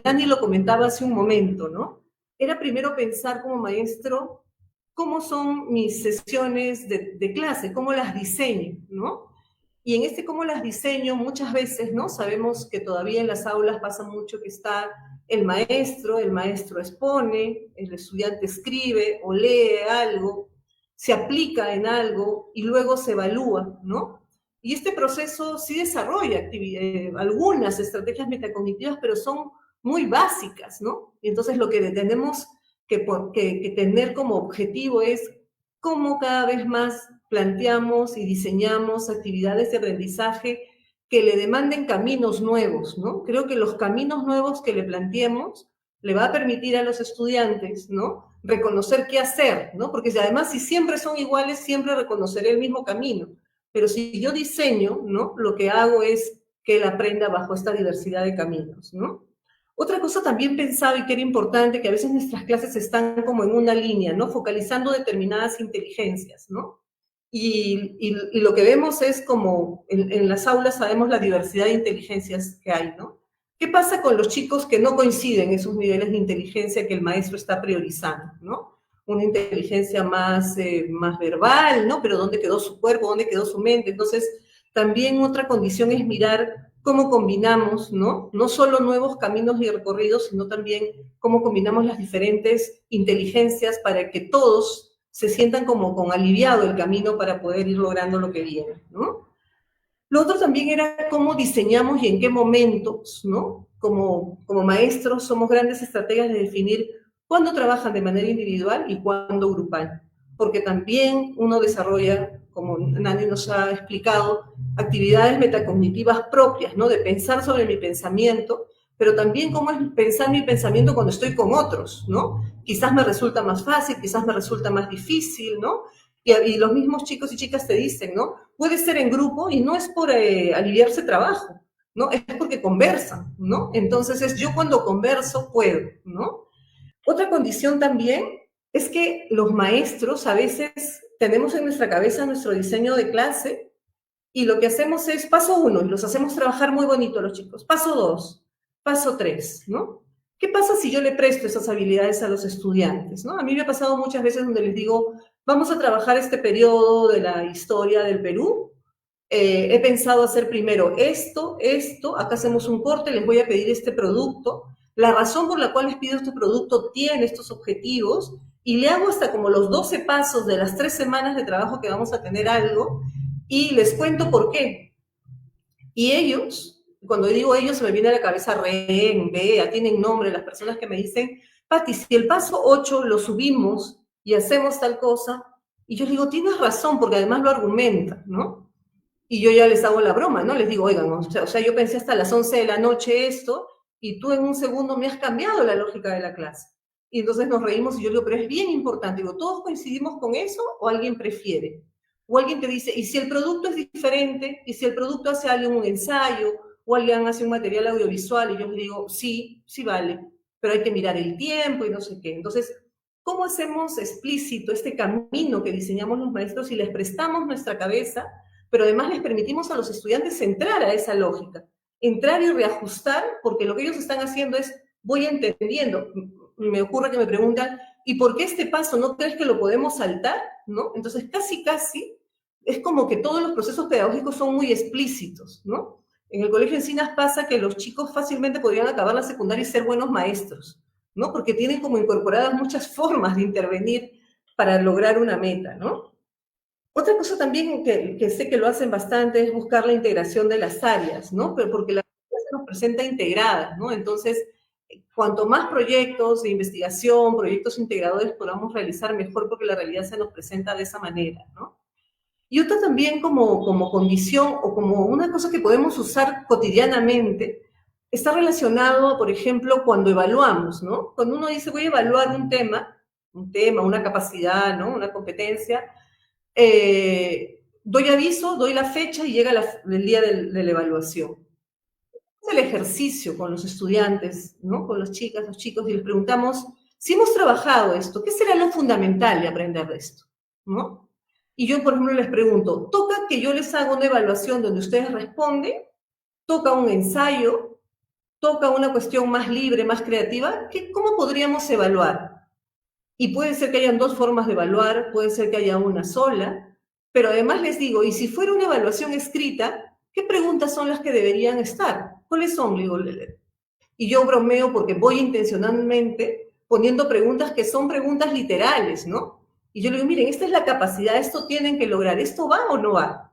Nani lo comentaba hace un momento, ¿no? Era primero pensar como maestro cómo son mis sesiones de clase, cómo las diseño, ¿no? Y en este cómo las diseño muchas veces, ¿no?, sabemos que todavía en las aulas pasa mucho que está el maestro expone, el estudiante escribe o lee algo, se aplica en algo y luego se evalúa, ¿no? Y este proceso sí desarrolla algunas estrategias metacognitivas, pero son muy básicas, ¿no? Y entonces lo que tenemos que tener como objetivo es cómo cada vez más planteamos y diseñamos actividades de aprendizaje que le demanden caminos nuevos, ¿no? Creo que los caminos nuevos que le planteemos le va a permitir a los estudiantes, ¿no?, reconocer qué hacer, ¿no? Porque además si siempre son iguales, siempre reconoceré el mismo camino. Pero si yo diseño, ¿no?, lo que hago es que él aprenda bajo esta diversidad de caminos, ¿no? Otra cosa también pensaba y que era importante, que a veces nuestras clases están como en una línea, ¿no?, focalizando determinadas inteligencias, ¿no? Y lo que vemos es como en las aulas sabemos la diversidad de inteligencias que hay, ¿no? ¿Qué pasa con los chicos que no coinciden esos niveles de inteligencia que el maestro está priorizando, ¿no? Una inteligencia más verbal, ¿no? Pero ¿dónde quedó su cuerpo? ¿Dónde quedó su mente? Entonces, también otra condición es mirar cómo combinamos, ¿no?, no solo nuevos caminos y recorridos, sino también cómo combinamos las diferentes inteligencias para que todos se sientan como con aliviado el camino para poder ir logrando lo que viene, ¿no? Lo otro también era cómo diseñamos y en qué momentos, ¿no? Como maestros somos grandes estrategas de definir cuándo trabajan de manera individual y cuándo grupal, porque también uno desarrolla, como Nani nos ha explicado, actividades metacognitivas propias, ¿no?, de pensar sobre mi pensamiento, pero también cómo es pensar mi pensamiento cuando estoy con otros, ¿no? Quizás me resulta más fácil, quizás me resulta más difícil, ¿no? Y los mismos chicos y chicas te dicen, ¿no? Puede ser en grupo y no es por aliviarse trabajo, ¿no? Es porque conversan, ¿no? Entonces es yo cuando converso puedo, ¿no? Otra condición también es que los maestros a veces tenemos en nuestra cabeza nuestro diseño de clase y lo que hacemos es paso 1 y los hacemos trabajar muy bonito a los chicos, paso 2, paso 3, ¿no? ¿Qué pasa si yo le presto esas habilidades a los estudiantes, ¿no? A mí me ha pasado muchas veces donde les digo, vamos a trabajar este periodo de la historia del Perú. He pensado hacer primero esto, acá hacemos un corte, les voy a pedir este producto. La razón por la cual les pido este producto tiene estos objetivos y le hago hasta como los 12 pasos de las 3 semanas de trabajo que vamos a tener algo y les cuento por qué. Y ellos, cuando digo ellos, se me viene a la cabeza Ren, Bea, tienen nombre las personas que me dicen, Pati, si el paso 8 lo subimos y hacemos tal cosa, y yo les digo, tienes razón, porque además lo argumenta, ¿no? Y yo ya les hago la broma, ¿no? Les digo, oigan, o sea, yo pensé hasta las 11 de la noche esto, y tú en un segundo me has cambiado la lógica de la clase. Y entonces nos reímos y yo digo, pero es bien importante, digo, ¿todos coincidimos con eso o alguien prefiere? O alguien te dice, ¿y si el producto es diferente? ¿Y si el producto hace algo, un ensayo? O alguien hace un material audiovisual y yo le digo, sí, sí vale. pero hay que mirar el tiempo y no sé qué. Entonces, ¿cómo hacemos explícito este camino que diseñamos los maestros y les prestamos nuestra cabeza, pero además les permitimos a los estudiantes entrar a esa lógica, entrar y reajustar, porque lo que ellos están haciendo es, voy entendiendo. Me ocurre que me preguntan, ¿y por qué este paso no crees que lo podemos saltar? ¿No? Entonces, casi, es como que todos los procesos pedagógicos son muy explícitos, ¿no? En el Colegio Encinas pasa que los chicos fácilmente podrían acabar la secundaria y ser buenos maestros, ¿no? Porque tienen como incorporadas muchas formas de intervenir para lograr una meta, ¿no? Otra cosa también que sé que lo hacen bastante es buscar la integración de las áreas, ¿no? Pero porque la realidad se nos presenta integrada, ¿no? Entonces, cuanto más proyectos de investigación, proyectos integradores podamos realizar, mejor, porque la realidad se nos presenta de esa manera, ¿no? Y otra también como condición o como una cosa que podemos usar cotidianamente, está relacionado, por ejemplo, cuando evaluamos, ¿no? Cuando uno dice, voy a evaluar un tema, una capacidad, ¿no? Una competencia, doy aviso, doy la fecha y llega el día de la evaluación. Es el ejercicio con los estudiantes, ¿no? Con las chicas, los chicos, y les preguntamos, si hemos trabajado esto, ¿qué será lo fundamental de aprender de esto? ¿No? Y yo, por ejemplo, les pregunto, ¿toca que yo les haga una evaluación donde ustedes responden? ¿Toca un ensayo? ¿Toca una cuestión más libre, más creativa? ¿Cómo podríamos evaluar? Y puede ser que hayan dos formas de evaluar, puede ser que haya una sola, pero además les digo, y si fuera una evaluación escrita, ¿qué preguntas son las que deberían estar? ¿Cuáles son? Digo, y yo bromeo porque voy intencionalmente poniendo preguntas que son preguntas literales, ¿no? Y yo le digo, miren, esta es la capacidad, esto tienen que lograr, ¿esto va o no va?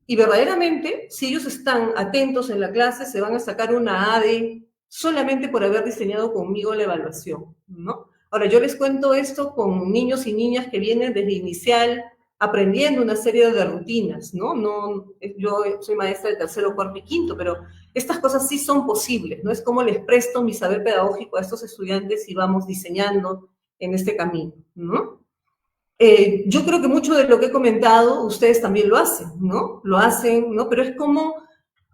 Y verdaderamente, si ellos están atentos en la clase, se van a sacar una AD solamente por haber diseñado conmigo la evaluación, ¿no? Ahora, yo les cuento esto con niños y niñas que vienen desde inicial aprendiendo una serie de rutinas, ¿no? Yo soy maestra de tercero, cuarto y quinto, pero estas cosas sí son posibles, ¿no? Es como les presto mi saber pedagógico a estos estudiantes y vamos diseñando en este camino, ¿no? Yo creo que mucho de lo que he comentado, ustedes también lo hacen, ¿no? Lo hacen, ¿no? Pero es como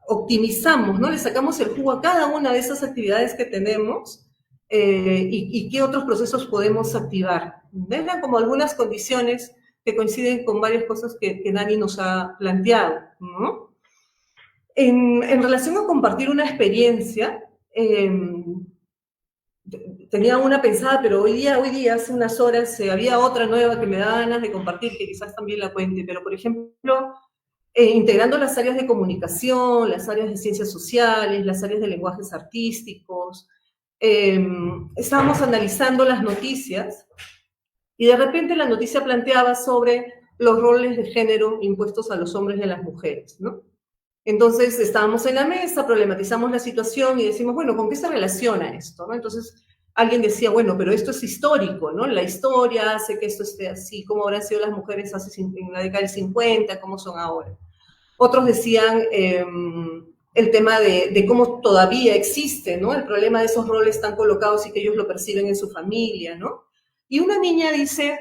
optimizamos, ¿no? Le sacamos el jugo a cada una de esas actividades que tenemos y qué otros procesos podemos activar. Eran como algunas condiciones que coinciden con varias cosas que Dani nos ha planteado, ¿no? En relación a compartir una experiencia, tenía una pensada, pero hoy día, hace unas horas, había otra nueva que me da ganas de compartir, que quizás también la cuente, pero por ejemplo, integrando las áreas de comunicación, las áreas de ciencias sociales, las áreas de lenguajes artísticos, estábamos analizando las noticias y de repente la noticia planteaba sobre los roles de género impuestos a los hombres y a las mujeres, ¿no? Entonces estábamos en la mesa, problematizamos la situación y decimos, bueno, ¿con qué se relaciona esto? ¿No? Entonces alguien decía, bueno, pero esto es histórico, ¿no? La historia hace que esto esté así, cómo habrán sido las mujeres en la década del 50, cómo son ahora. Otros decían el tema de cómo todavía existe, ¿no? El problema de esos roles tan colocados y que ellos lo perciben en su familia, ¿no? Y una niña dice,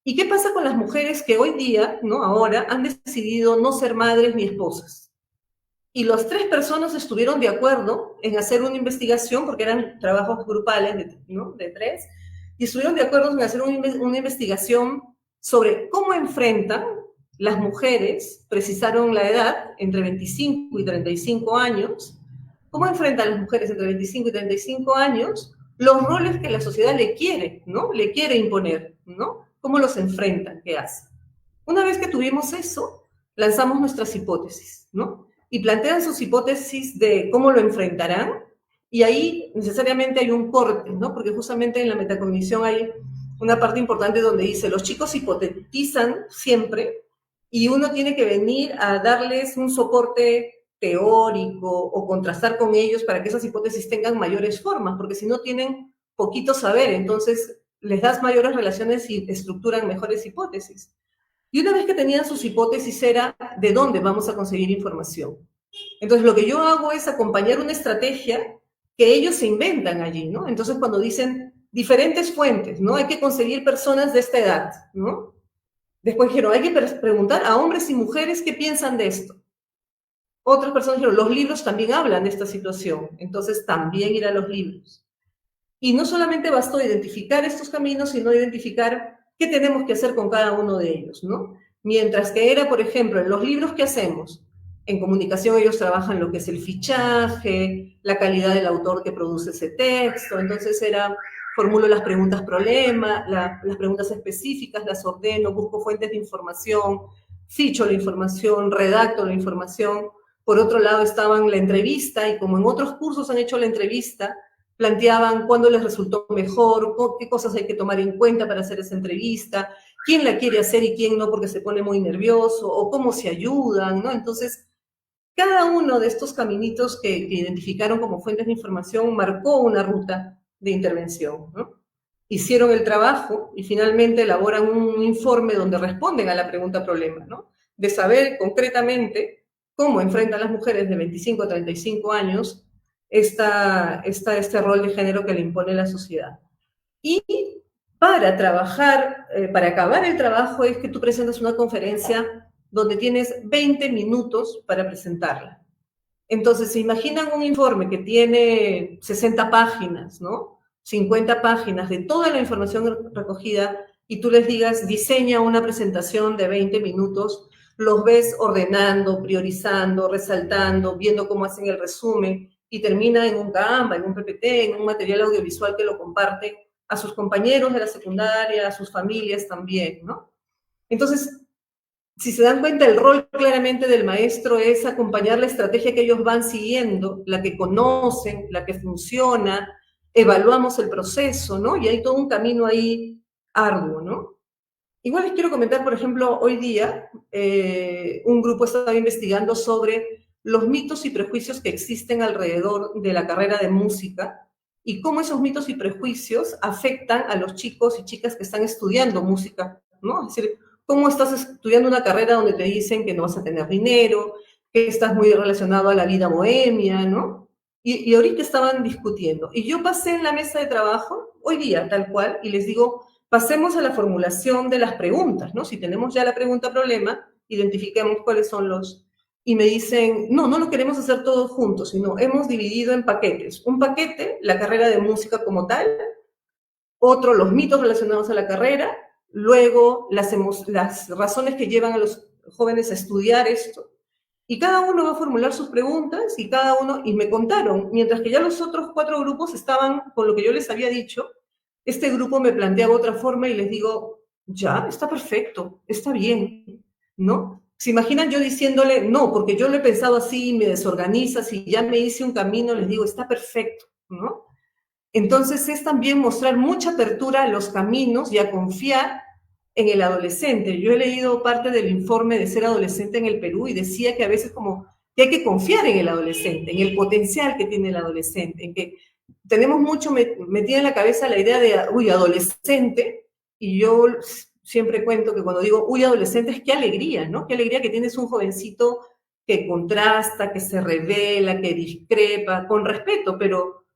¿y qué pasa con las mujeres que hoy día, ¿no? Ahora han decidido no ser madres ni esposas? Y las tres personas estuvieron de acuerdo en hacer una investigación, porque eran trabajos grupales, ¿no? De tres, y estuvieron de acuerdo en hacer una investigación sobre cómo enfrentan las mujeres, precisaron la edad, entre 25 y 35 años, cómo enfrentan las mujeres entre 25 y 35 años los roles que la sociedad le quiere, ¿no? Le quiere imponer, ¿no? ¿Cómo los enfrentan? ¿Qué hacen? Una vez que tuvimos eso, lanzamos nuestras hipótesis, ¿no? Y plantean sus hipótesis de cómo lo enfrentarán, y ahí necesariamente hay un corte, ¿no? Porque justamente en la metacognición hay una parte importante donde dice, los chicos hipotetizan siempre, y uno tiene que venir a darles un soporte teórico o contrastar con ellos para que esas hipótesis tengan mayores formas, porque si no tienen poquito saber, entonces les das mayores relaciones y estructuran mejores hipótesis. Y una vez que tenían sus hipótesis era de dónde vamos a conseguir información. Entonces lo que yo hago es acompañar una estrategia que ellos se inventan allí, ¿no? Entonces cuando dicen diferentes fuentes, ¿no? Hay que conseguir personas de esta edad, ¿no? Después dijeron, hay que preguntar a hombres y mujeres qué piensan de esto. Otras personas dijeron, los libros también hablan de esta situación, entonces también ir a los libros. Y no solamente bastó identificar estos caminos, sino identificar qué tenemos que hacer con cada uno de ellos, ¿no? Mientras que era, por ejemplo, en los libros que hacemos, en comunicación ellos trabajan lo que es el fichaje, la calidad del autor que produce ese texto, entonces era, formulo las preguntas problema, las preguntas específicas, las ordeno, busco fuentes de información, ficho la información, redacto la información. Por otro lado estaban la entrevista, y como en otros cursos han hecho la entrevista, planteaban cuándo les resultó mejor, qué cosas hay que tomar en cuenta para hacer esa entrevista, quién la quiere hacer y quién no porque se pone muy nervioso, o cómo se ayudan, ¿no? Entonces, cada uno de estos caminitos que identificaron como fuentes de información marcó una ruta de intervención, ¿no? Hicieron el trabajo y finalmente elaboran un informe donde responden a la pregunta problema, ¿no? De saber concretamente cómo enfrentan las mujeres de 25 a 35 años este rol de género que le impone la sociedad. Y para trabajar, para acabar el trabajo es que tú presentas una conferencia donde tienes 20 minutos para presentarla. Entonces, se imaginan un informe que tiene 60 páginas, ¿no? 50 páginas de toda la información recogida y tú les digas, diseña una presentación de 20 minutos, los ves ordenando, priorizando, resaltando, viendo cómo hacen el resumen y termina en un Canva, en un PPT, en un material audiovisual que lo comparte a sus compañeros de la secundaria, a sus familias también, ¿no? Entonces, si se dan cuenta, el rol claramente del maestro es acompañar la estrategia que ellos van siguiendo, la que conocen, la que funciona, evaluamos el proceso, ¿no? Y hay todo un camino ahí arduo, ¿no? Igual les quiero comentar, por ejemplo, hoy día un grupo estaba investigando sobre los mitos y prejuicios que existen alrededor de la carrera de música y cómo esos mitos y prejuicios afectan a los chicos y chicas que están estudiando música, ¿no? Es decir, cómo estás estudiando una carrera donde te dicen que no vas a tener dinero, que estás muy relacionado a la vida bohemia, ¿no? Y ahorita estaban discutiendo. Y yo pasé en la mesa de trabajo, hoy día tal cual, y les digo, pasemos a la formulación de las preguntas, ¿no? Si tenemos ya la pregunta problema, identifiquemos cuáles son los... Y me dicen, no, no lo queremos hacer todos juntos, sino hemos dividido en paquetes. Un paquete, la carrera de música como tal, otro, los mitos relacionados a la carrera, luego las razones que llevan a los jóvenes a estudiar esto. Y cada uno va a formular sus preguntas y me contaron, mientras que ya los otros 4 grupos estaban con lo que yo les había dicho, este grupo me planteaba otra forma y les digo, ya, está perfecto, está bien, ¿no? ¿Se imaginan yo diciéndole, no, porque yo lo he pensado así, me desorganizas y ya me hice un camino, les digo, está perfecto, ¿no? Entonces es también mostrar mucha apertura a los caminos y a confiar en el adolescente. Yo he leído parte del informe de Ser Adolescente en el Perú y decía que a veces como que hay que confiar en el adolescente, en el potencial que tiene el adolescente, en que tenemos mucho metida en la cabeza la idea de, uy, adolescente, y yo siempre cuento que cuando digo, uy, adolescente, es qué alegría, ¿no? Qué alegría que tienes un jovencito que contrasta, que se revela, que discrepa, con respeto, pero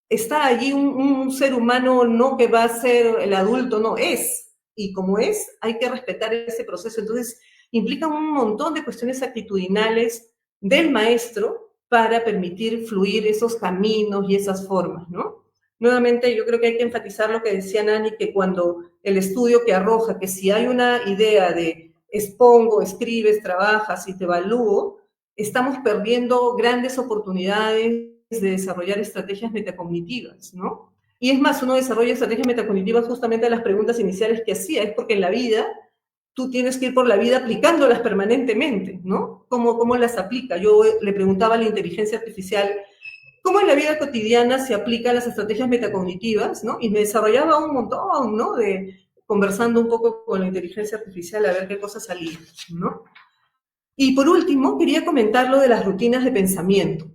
está allí un ser humano, no que va a ser el adulto, no, es. Y como es, hay que respetar ese proceso. Entonces, implica un montón de cuestiones actitudinales del maestro para permitir fluir esos caminos y esas formas, ¿no? Nuevamente, yo creo que hay que enfatizar lo que decía Nani, que cuando el estudio que arroja, que si hay una idea de expongo, escribes, trabajas y te evalúo, estamos perdiendo grandes oportunidades de desarrollar estrategias metacognitivas, ¿no? Y es más, uno desarrolla estrategias metacognitivas justamente a las preguntas iniciales que hacía, es porque en la vida tú tienes que ir por la vida aplicándolas permanentemente, ¿no? ¿Cómo las aplica? Yo le preguntaba a la inteligencia artificial, ¿cómo en la vida cotidiana se aplican las estrategias metacognitivas, ¿no? Y me desarrollaba un montón, ¿no? Conversando un poco con la inteligencia artificial a ver qué cosas salían, ¿no? Y por último, quería comentar lo de las rutinas de pensamiento.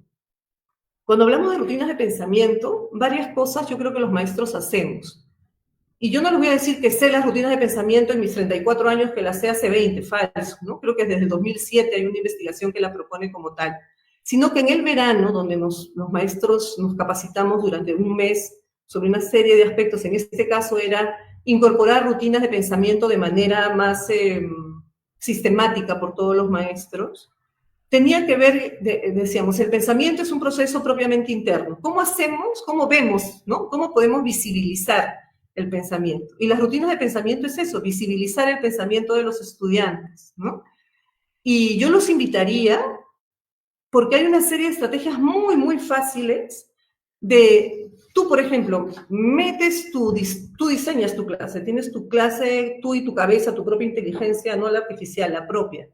Cuando hablamos de rutinas de pensamiento, varias cosas yo creo que los maestros hacemos. Y yo no les voy a decir que sé las rutinas de pensamiento en mis 34 años, que las sé hace 20, falso, ¿no? Creo que desde el 2007 hay una investigación que la propone como tal. Sino que en el verano, donde los maestros nos capacitamos durante un mes sobre una serie de aspectos, en este caso era incorporar rutinas de pensamiento de manera más sistemática por todos los maestros, tenía que ver, decíamos, el pensamiento es un proceso propiamente interno. ¿Cómo hacemos, cómo vemos, ¿no? ¿Cómo podemos visibilizar el pensamiento? Y las rutinas de pensamiento es eso, visibilizar el pensamiento de los estudiantes, ¿no? Y yo los invitaría, porque hay una serie de estrategias muy, muy fáciles de, tú, por ejemplo, tú diseñas tu clase, tienes tu clase, tú y tu cabeza, tu propia inteligencia, no la artificial, la propia,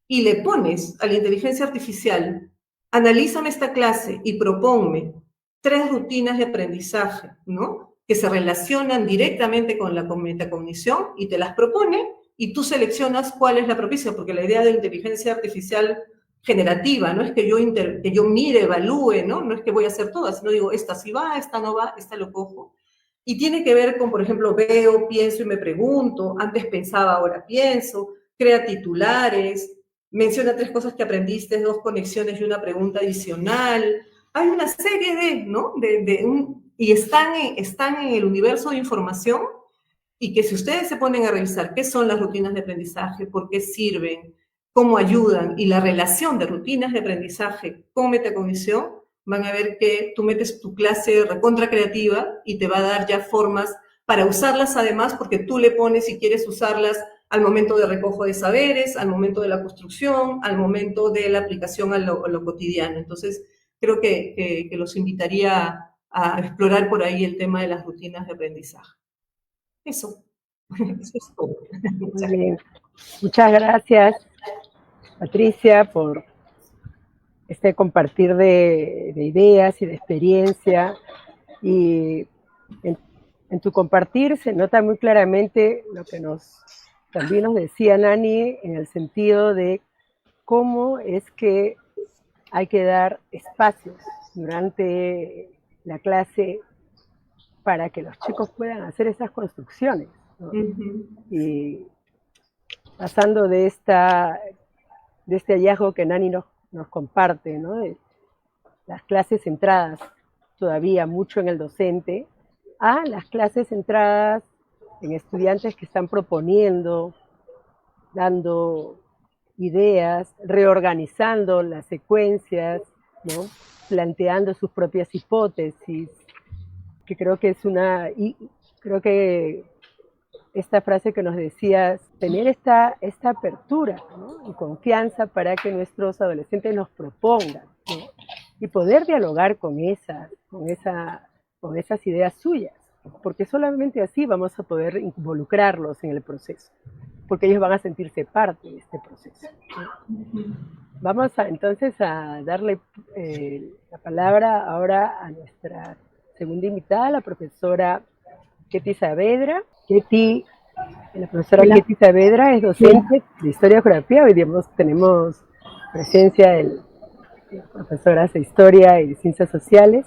y le pones a la inteligencia artificial, analízame esta clase y propónme 3 rutinas de aprendizaje, ¿no? Que se relacionan directamente con la metacognición y te las propone y tú seleccionas cuál es la propicia, porque la idea de la inteligencia artificial generativa no es que yo mire, evalúe, ¿no? No es que voy a hacer todas, sino digo, esta sí va, esta no va, esta lo cojo. Y tiene que ver con, por ejemplo, veo, pienso y me pregunto, antes pensaba, ahora pienso, crea titulares, menciona 3 cosas que aprendiste, 2 conexiones y una pregunta adicional. Hay una serie de, ¿no? Y están en el universo de información, y que si ustedes se ponen a revisar qué son las rutinas de aprendizaje, por qué sirven, cómo ayudan, y la relación de rutinas de aprendizaje con metacognición, van a ver que tú metes tu clase recontra creativa y te va a dar ya formas para usarlas además, porque tú le pones si quieres usarlas al momento de recojo de saberes, al momento de la construcción, al momento de la aplicación a lo cotidiano. Entonces, creo que los invitaría a explorar por ahí el tema de las rutinas de aprendizaje. Eso es todo. Muy bien. Muchas gracias, Patricia, por este compartir de ideas y de experiencia. Y en tu compartir se nota muy claramente lo que también nos decía Nani, en el sentido de cómo es que hay que dar espacios durante la clase para que los chicos puedan hacer esas construcciones, ¿no? Y pasando de este hallazgo que Nani nos comparte, ¿no? De las clases centradas todavía mucho en el docente, a las clases centradas en estudiantes que están proponiendo, dando ideas, reorganizando las secuencias, ¿no? Planteando sus propias hipótesis, que creo que creo que esta frase que nos decías, tener esta apertura, ¿no? Y confianza para que nuestros adolescentes nos propongan, ¿no? Y poder dialogar con esas ideas suyas, porque solamente así vamos a poder involucrarlos en el proceso, porque ellos van a sentirse parte de este proceso, ¿no? Vamos entonces a darle la palabra ahora a nuestra segunda invitada, la profesora Ketty Saavedra. La profesora Ketty Saavedra es docente de Historia y Geografía. Hoy tenemos presencia de profesoras de Historia y de Ciencias Sociales.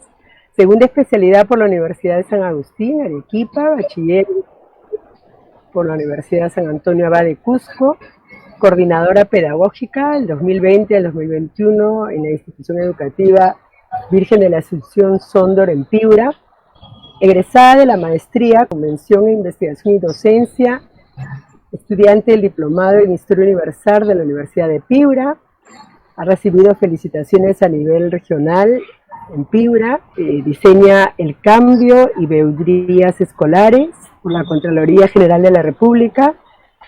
Segunda especialidad por la Universidad de San Agustín, Arequipa. Bachiller por la Universidad de San Antonio Abad de Cusco. Coordinadora pedagógica del 2020 al 2021 en la institución educativa Virgen de la Asunción Sóndor en Piura. Egresada de la maestría con mención en investigación y docencia, estudiante del diplomado en Historia Universal de la Universidad de Piura. Ha recibido felicitaciones a nivel regional en Piura. Diseña el cambio y veedurías escolares por la Contraloría General de la República.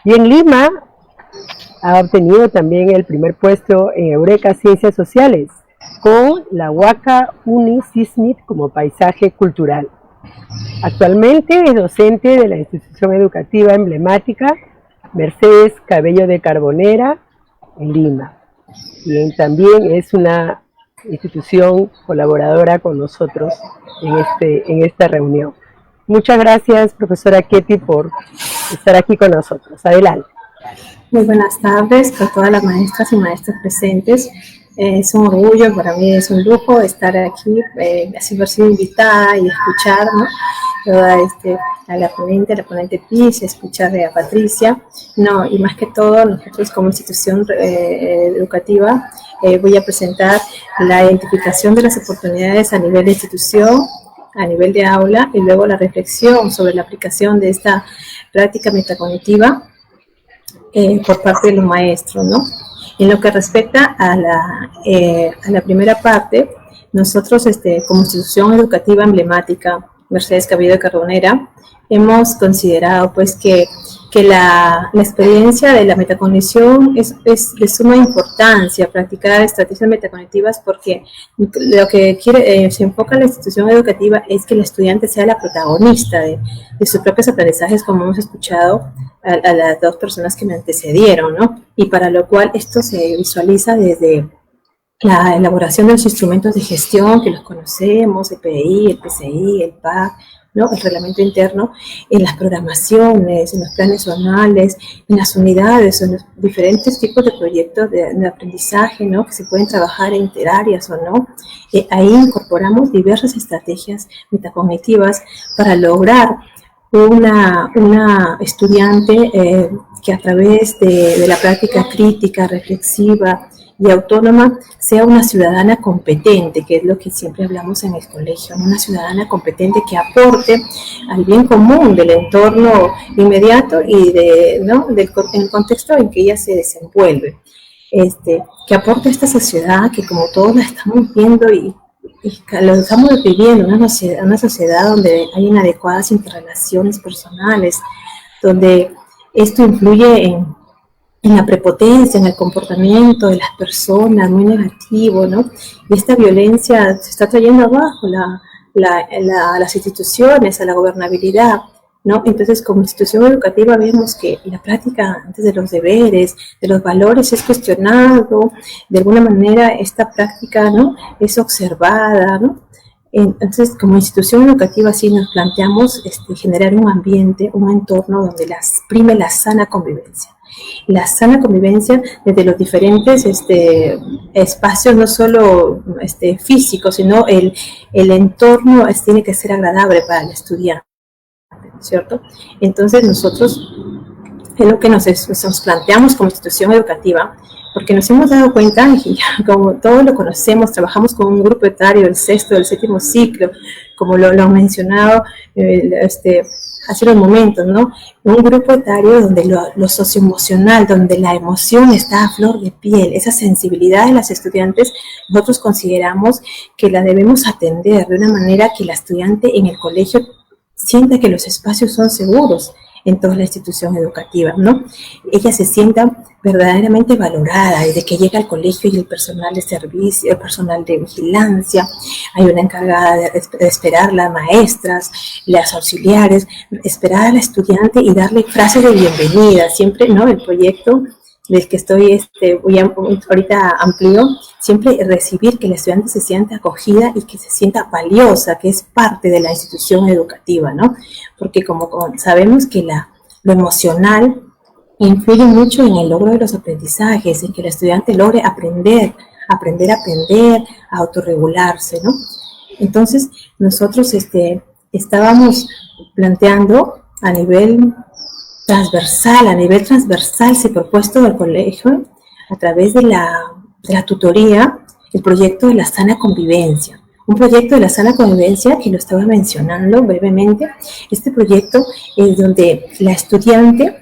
Y en Lima ha obtenido también el primer puesto en Eureka Ciencias Sociales con la Huaca Unisismit como paisaje cultural. Actualmente es docente de la institución educativa emblemática Mercedes Cabello de Carbonera en Lima. Y también es una institución colaboradora con nosotros en esta reunión. Muchas gracias, profesora Ketty, por estar aquí con nosotros. Adelante. Muy buenas tardes a todas las maestras y maestros presentes. Es un orgullo, para mí es un lujo estar aquí, haber sido invitada y escuchar, ¿no? Toda a la ponente PIS, escuchar a Patricia, no, y más que todo nosotros como institución educativa voy a presentar la identificación de las oportunidades a nivel de institución, a nivel de aula, y luego la reflexión sobre la aplicación de esta práctica metacognitiva por parte de los maestros, ¿no? En lo que respecta a la primera parte, nosotros como institución educativa emblemática Mercedes Cabello de Carbonera, hemos considerado pues que la experiencia de la metacognición es de suma importancia practicar estrategias metacognitivas, porque lo que se enfoca en la institución educativa es que el estudiante sea la protagonista de sus propios aprendizajes, como hemos escuchado a las dos personas que me antecedieron, ¿no? Y para lo cual esto se visualiza desde la elaboración de los instrumentos de gestión que los conocemos, el PDI, el PCI, el PAC, ¿no? El reglamento interno, en las programaciones, en los planes anuales, en las unidades, en los diferentes tipos de proyectos de aprendizaje, ¿no? Que se pueden trabajar en interáreas o no. Ahí incorporamos diversas estrategias metacognitivas para lograr una estudiante que a través de la práctica crítica, reflexiva y autónoma sea una ciudadana competente, que es lo que siempre hablamos en el colegio, una ciudadana competente que aporte al bien común del entorno inmediato y del contexto en que ella se desenvuelve, que aporte a esta sociedad que, como todos la estamos viendo y lo estamos viviendo, una sociedad donde hay inadecuadas interrelaciones personales, donde esto influye en la prepotencia, en el comportamiento de las personas, muy negativo, ¿no? Y esta violencia se está trayendo abajo las instituciones, a la gobernabilidad, ¿no? Entonces, como institución educativa vemos que la práctica antes de los deberes, de los valores es cuestionado, de alguna manera esta práctica, ¿no? Es observada, ¿no? Entonces, como institución educativa sí nos planteamos generar un ambiente, un entorno donde prime la sana convivencia. La sana convivencia desde los diferentes espacios, no solo físicos, sino el entorno tiene que ser agradable para el estudiante, ¿cierto? Entonces nosotros es lo que nos planteamos como institución educativa, porque nos hemos dado cuenta, y como todos lo conocemos, trabajamos con un grupo etario del sexto, del séptimo ciclo, como lo han mencionado hace unos momentos, ¿no? Un grupo etario donde lo socioemocional, donde la emoción está a flor de piel, esa sensibilidad de las estudiantes, nosotros consideramos que la debemos atender de una manera que la estudiante en el colegio sienta que los espacios son seguros en toda la institución educativa, ¿no? Ella se sienta verdaderamente valorada desde que llega al colegio, y el personal de servicio, el personal de vigilancia, hay una encargada de esperar, las maestras, las auxiliares, esperar a la estudiante y darle frases de bienvenida, siempre, ¿no? El proyecto del que estoy, ahorita amplio, siempre recibir que la estudiante se sienta acogida y que se sienta valiosa, que es parte de la institución educativa, ¿no? Porque como sabemos que lo emocional influye mucho en el logro de los aprendizajes, en que el estudiante logre aprender, a autorregularse, ¿no? Entonces, nosotros estábamos planteando a nivel transversal se ha propuesto al colegio, a través de la tutoría, el proyecto de la sana convivencia. Un proyecto de la sana convivencia que lo estaba mencionando brevemente. Este proyecto es donde la estudiante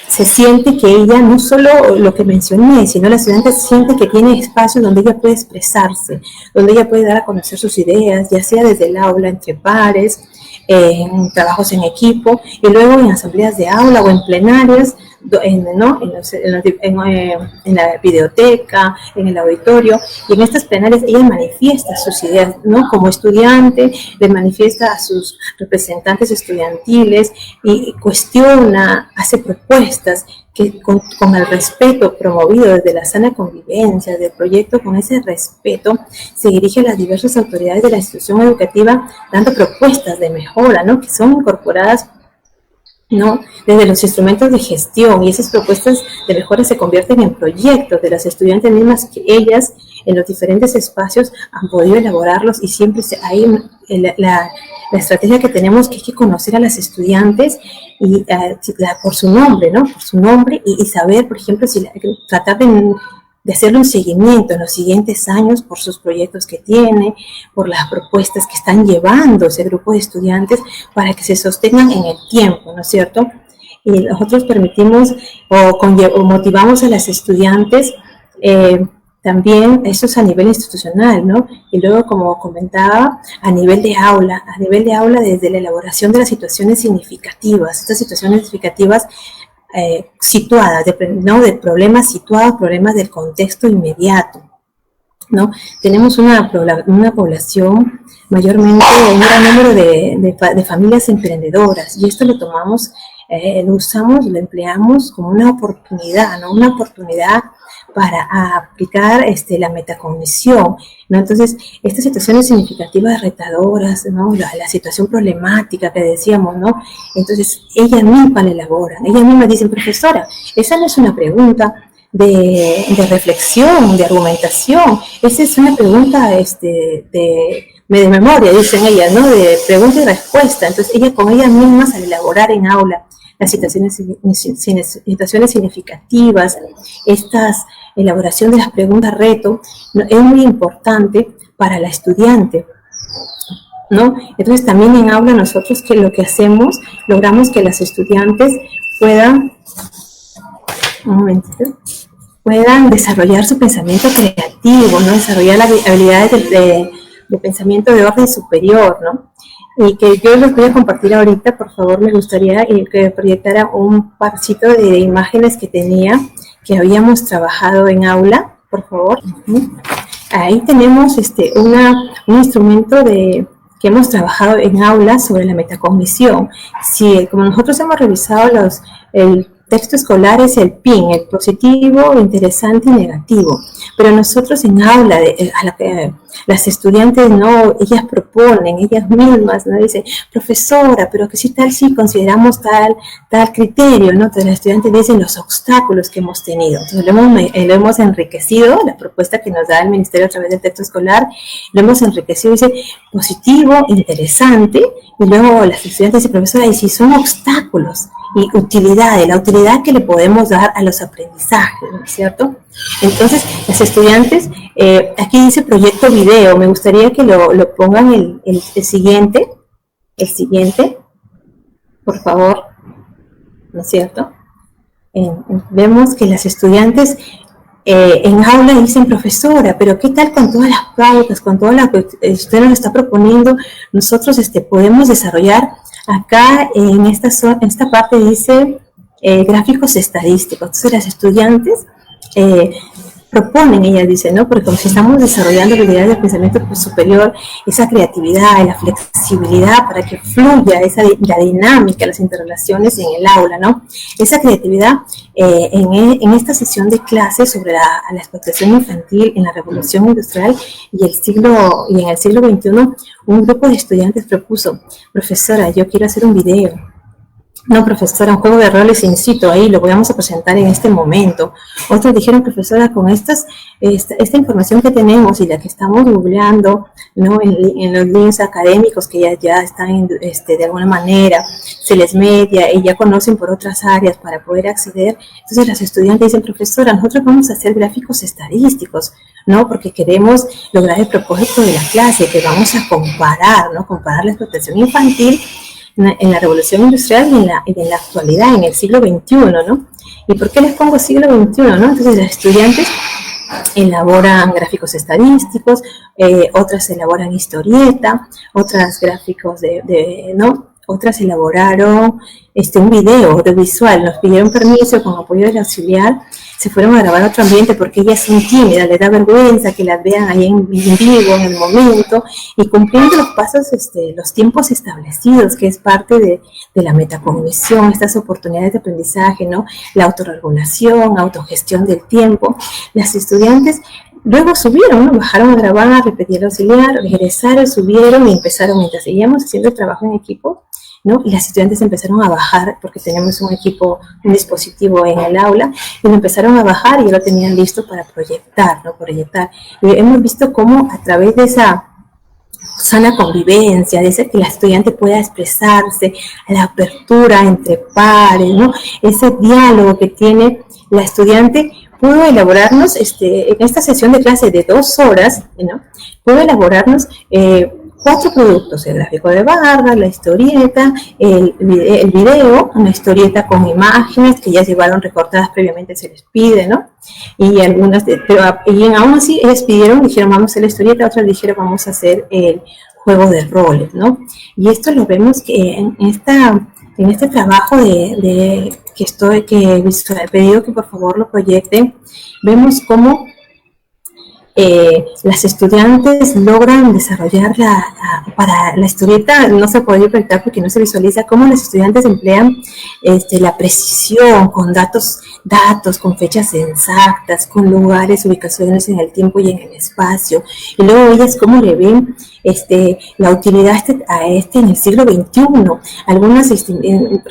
se siente que ella, no solo lo que mencioné, sino la estudiante siente que tiene espacios donde ella puede expresarse, donde ella puede dar a conocer sus ideas, ya sea desde el aula, entre pares, en trabajos en equipo, y luego en asambleas de aula o en plenarias, en la biblioteca, en el auditorio, y en estas plenarias ella manifiesta sus ideas, ¿no? Como estudiante, le manifiesta a sus representantes estudiantiles y cuestiona, hace propuestas que con el respeto promovido desde la sana convivencia, del proyecto, con ese respeto, se dirige a las diversas autoridades de la institución educativa dando propuestas de mejora, ¿no? Que son incorporadas, ¿no? Desde los instrumentos de gestión, y esas propuestas de mejora se convierten en proyectos de las estudiantes mismas, que ellas en los diferentes espacios han podido elaborarlos, y siempre hay la estrategia que tenemos, que hay que conocer a las estudiantes y por su nombre, ¿no? Por su nombre, y saber, por ejemplo, tratar de hacerle un seguimiento en los siguientes años por sus proyectos que tiene, por las propuestas que están llevando ese grupo de estudiantes para que se sostengan en el tiempo, ¿no es cierto? y nosotros permitimos o motivamos a las estudiantes también, eso es a nivel institucional, ¿no? Y luego, como comentaba, a nivel de aula desde la elaboración de las situaciones significativas, estas situaciones significativas situadas, ¿no? De problemas situados, problemas del contexto inmediato, ¿no? Tenemos una población mayormente, un gran número de familias emprendedoras, y esto lo tomamos, lo usamos, lo empleamos como una oportunidad, ¿no? Una oportunidad para aplicar la metacognición, ¿no? Entonces, estas situaciones significativas retadoras, ¿no? La situación problemática que decíamos, ¿no? Entonces, ellas mismas la elaboran, ellas mismas dicen, profesora, esa no es una pregunta de reflexión, de argumentación, esa es una pregunta de memoria, dicen ellas, ¿no? De pregunta y respuesta. Entonces, ellas con ellas mismas al elaborar en aula las situaciones significativas, estas elaboración de las preguntas reto, ¿no? Es muy importante para la estudiante, ¿no? Entonces también en aula nosotros que lo que hacemos, logramos que las estudiantes puedan desarrollar su pensamiento creativo, ¿no? Desarrollar las habilidades de pensamiento de orden superior, ¿no? Y que yo les voy a compartir ahorita, por favor, me gustaría que proyectara un parcito de imágenes que tenía, que habíamos trabajado en aula, por favor. Ahí tenemos un instrumento que hemos trabajado en aula sobre la metacognición. Si, como nosotros hemos revisado el texto escolar es el PIN, el positivo, interesante y negativo. Pero nosotros en aula, las estudiantes, no, ellas proponen, ellas mismas, ¿no? Dicen, profesora, pero que si tal, si consideramos tal criterio, ¿no? Entonces las estudiantes dicen los obstáculos que hemos tenido. Entonces lo hemos enriquecido, la propuesta que nos da el Ministerio a través del texto escolar, lo hemos enriquecido, dice positivo, interesante, y luego las estudiantes dicen, profesora, y si son obstáculos, y utilidades, la utilidad que le podemos dar a los aprendizajes, ¿no es cierto? Entonces, las estudiantes, aquí dice proyecto video, me gustaría que lo pongan el siguiente, por favor, ¿no es cierto? Vemos que las estudiantes en aula dicen, profesora, pero ¿qué tal con todas las pautas, con todo lo que usted nos está proponiendo? Nosotros podemos desarrollar acá en esta parte dice gráficos estadísticos. Entonces las estudiantes proponen, ella dice, ¿no? Porque como si estamos desarrollando habilidades de pensamiento superior, esa creatividad, la flexibilidad para que fluya la dinámica, las interrelaciones en el aula, ¿no? Esa creatividad en esta sesión de clases sobre la explotación infantil en la Revolución Industrial y en el siglo XXI, un grupo de estudiantes propuso, profesora, yo quiero hacer un video. No, profesora, un juego de roles in situ, ahí lo vamos a presentar en este momento. Otros dijeron, profesora, con esta información que tenemos y la que estamos googleando, ¿no? en los links académicos que ya están de alguna manera, se les media y ya conocen por otras áreas para poder acceder. Entonces las estudiantes dicen, profesora, nosotros vamos a hacer gráficos estadísticos, ¿no? Porque queremos lograr el propósito de la clase, que vamos a comparar, ¿no? Comparar la explotación infantil en la Revolución Industrial y en la actualidad, en el siglo XXI, ¿no? ¿Y por qué les pongo siglo XXI, no? Entonces, las estudiantes elaboran gráficos estadísticos, otras elaboran historieta, otras gráficos ¿no? Otras elaboraron un video audiovisual, nos pidieron permiso con apoyo del auxiliar, se fueron a grabar a otro ambiente porque ellas son tímidas, les da vergüenza que las vean ahí en vivo, en el momento, y cumpliendo los pasos, los tiempos establecidos, que es parte de la metacognición, estas oportunidades de aprendizaje, ¿no? La autorregulación, autogestión del tiempo. Las estudiantes luego subieron, ¿no? Bajaron a grabar, a repetir el auxiliar, regresaron, subieron y empezaron, mientras seguíamos haciendo el trabajo en equipo, ¿no? Y las estudiantes empezaron a bajar, porque tenemos un dispositivo en el aula, y lo empezaron a bajar y ya lo tenían listo para proyectar, ¿no? Y hemos visto cómo a través de esa sana convivencia, de que la estudiante pueda expresarse, la apertura entre pares, ¿no? Ese diálogo que tiene la estudiante, pudo elaborarnos, en esta sesión de clase de 2 horas, ¿no? Pudo elaborarnos 4 productos: el gráfico de barra, la historieta, el video, una historieta con imágenes que ya llevaron recortadas previamente, se les pide, ¿no? Y algunas, y aún así ellas dijeron, vamos a hacer la historieta, otras dijeron, vamos a hacer el juego de roles, ¿no? Y esto lo vemos que en este trabajo que he pedido que por favor lo proyecten, vemos cómo las estudiantes logran desarrollar para la historieta. No se puede proyectar porque no se visualiza cómo las estudiantes emplean la precisión con datos, con fechas exactas, con lugares, ubicaciones en el tiempo y en el espacio, y luego ellas cómo le ven la utilidad en el siglo XXI. Algunas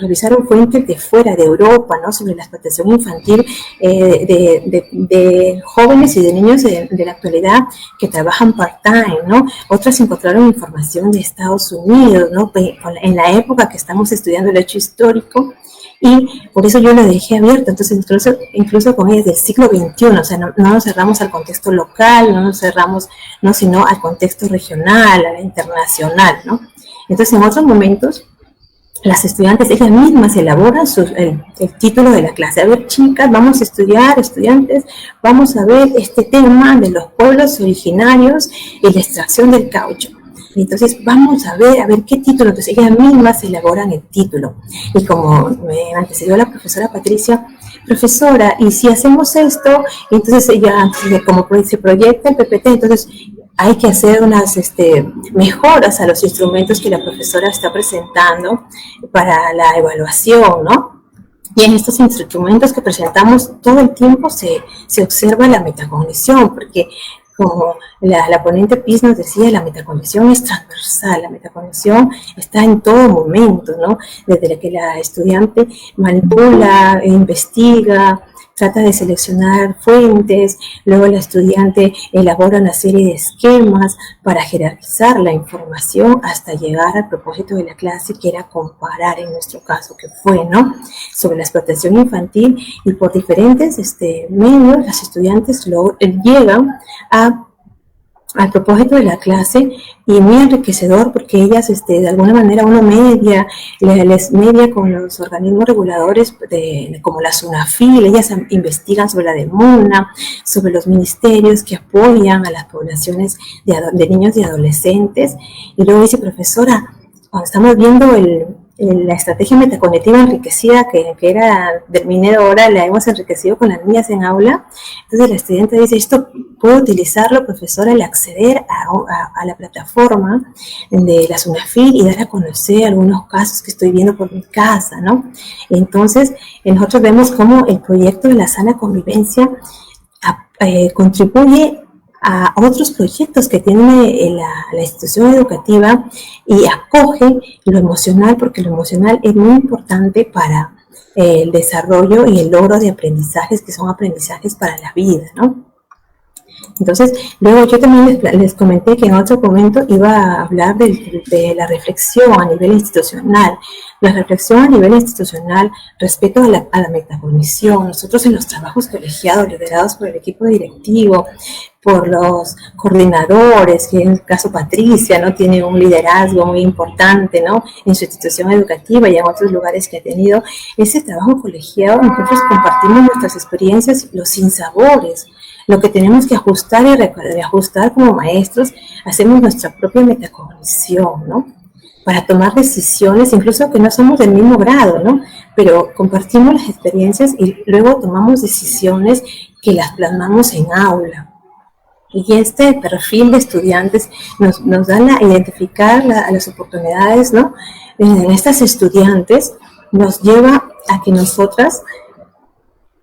revisaron fuentes de fuera, de Europa, ¿no?, sobre la explotación infantil de jóvenes y de niños de la actualidad que trabajan part-time, ¿no? Otras encontraron información de Estados Unidos, ¿no?, en la época que estamos estudiando el hecho histórico, y por eso yo lo dejé abierto. Entonces, incluso con ellas del siglo XXI, o sea, no nos cerramos al contexto local, no nos cerramos, no, sino al contexto regional, a la internacional, ¿no? Entonces, en otros momentos, las estudiantes, ellas mismas elaboran el título de la clase. A ver, chicas, vamos a estudiar, estudiantes, vamos a ver este tema de los pueblos originarios y la extracción del caucho. Entonces, vamos a ver qué título. Entonces, ellas mismas elaboran el título. Y como me antecedió la profesora Patricia, profesora, y si hacemos esto, entonces ella, como se proyecta el PPT, entonces hay que hacer unas mejoras a los instrumentos que la profesora está presentando para la evaluación, ¿no? Y en estos instrumentos que presentamos todo el tiempo se observa la metacognición, porque como la ponente Piz nos decía, la metacognición es transversal, la metacognición está en todo momento, ¿no? Desde que la estudiante manipula, investiga, trata de seleccionar fuentes, luego la estudiante elabora una serie de esquemas para jerarquizar la información hasta llegar al propósito de la clase, que era comparar, en nuestro caso, que fue, ¿no?, sobre la explotación infantil, y por diferentes medios las estudiantes llegan al propósito de la clase, y muy enriquecedor, porque ellas de alguna manera uno les media con los organismos reguladores como la SUNAFIL. Ellas investigan sobre la DEMUNA, sobre los ministerios que apoyan a las poblaciones de niños y adolescentes. Y luego dice, profesora, cuando estamos viendo la estrategia metacognitiva enriquecida que era del Minedo, ahora la hemos enriquecido con las niñas en aula. Entonces la estudiante dice, esto puedo utilizarlo, profesora, al acceder a la plataforma de la SUNAFIL y dar a conocer algunos casos que estoy viendo por mi casa, ¿no? Entonces nosotros vemos cómo el proyecto de la sana convivencia contribuye a otros proyectos que tiene la institución educativa, y acoge lo emocional, porque lo emocional es muy importante para el desarrollo y el logro de aprendizajes que son aprendizajes para la vida, ¿no? Entonces, luego yo también les comenté que en otro momento iba a hablar de la reflexión a nivel institucional. La reflexión a nivel institucional respecto a la metacognición. Nosotros en los trabajos colegiados liderados por el equipo directivo, por los coordinadores, que en el caso Patricia, ¿no?, tiene un liderazgo muy importante, ¿no?, en su institución educativa y en otros lugares que ha tenido. Ese trabajo colegiado, nosotros compartimos nuestras experiencias, los sinsabores, lo que tenemos que ajustar y reajustar como maestros. Hacemos nuestra propia metacognición, ¿no?, para tomar decisiones, incluso que no somos del mismo grado, ¿no?, pero compartimos las experiencias y luego tomamos decisiones que las plasmamos en aula. Y este perfil de estudiantes nos da a identificar las oportunidades, ¿no?, en estas estudiantes, nos lleva a que nosotras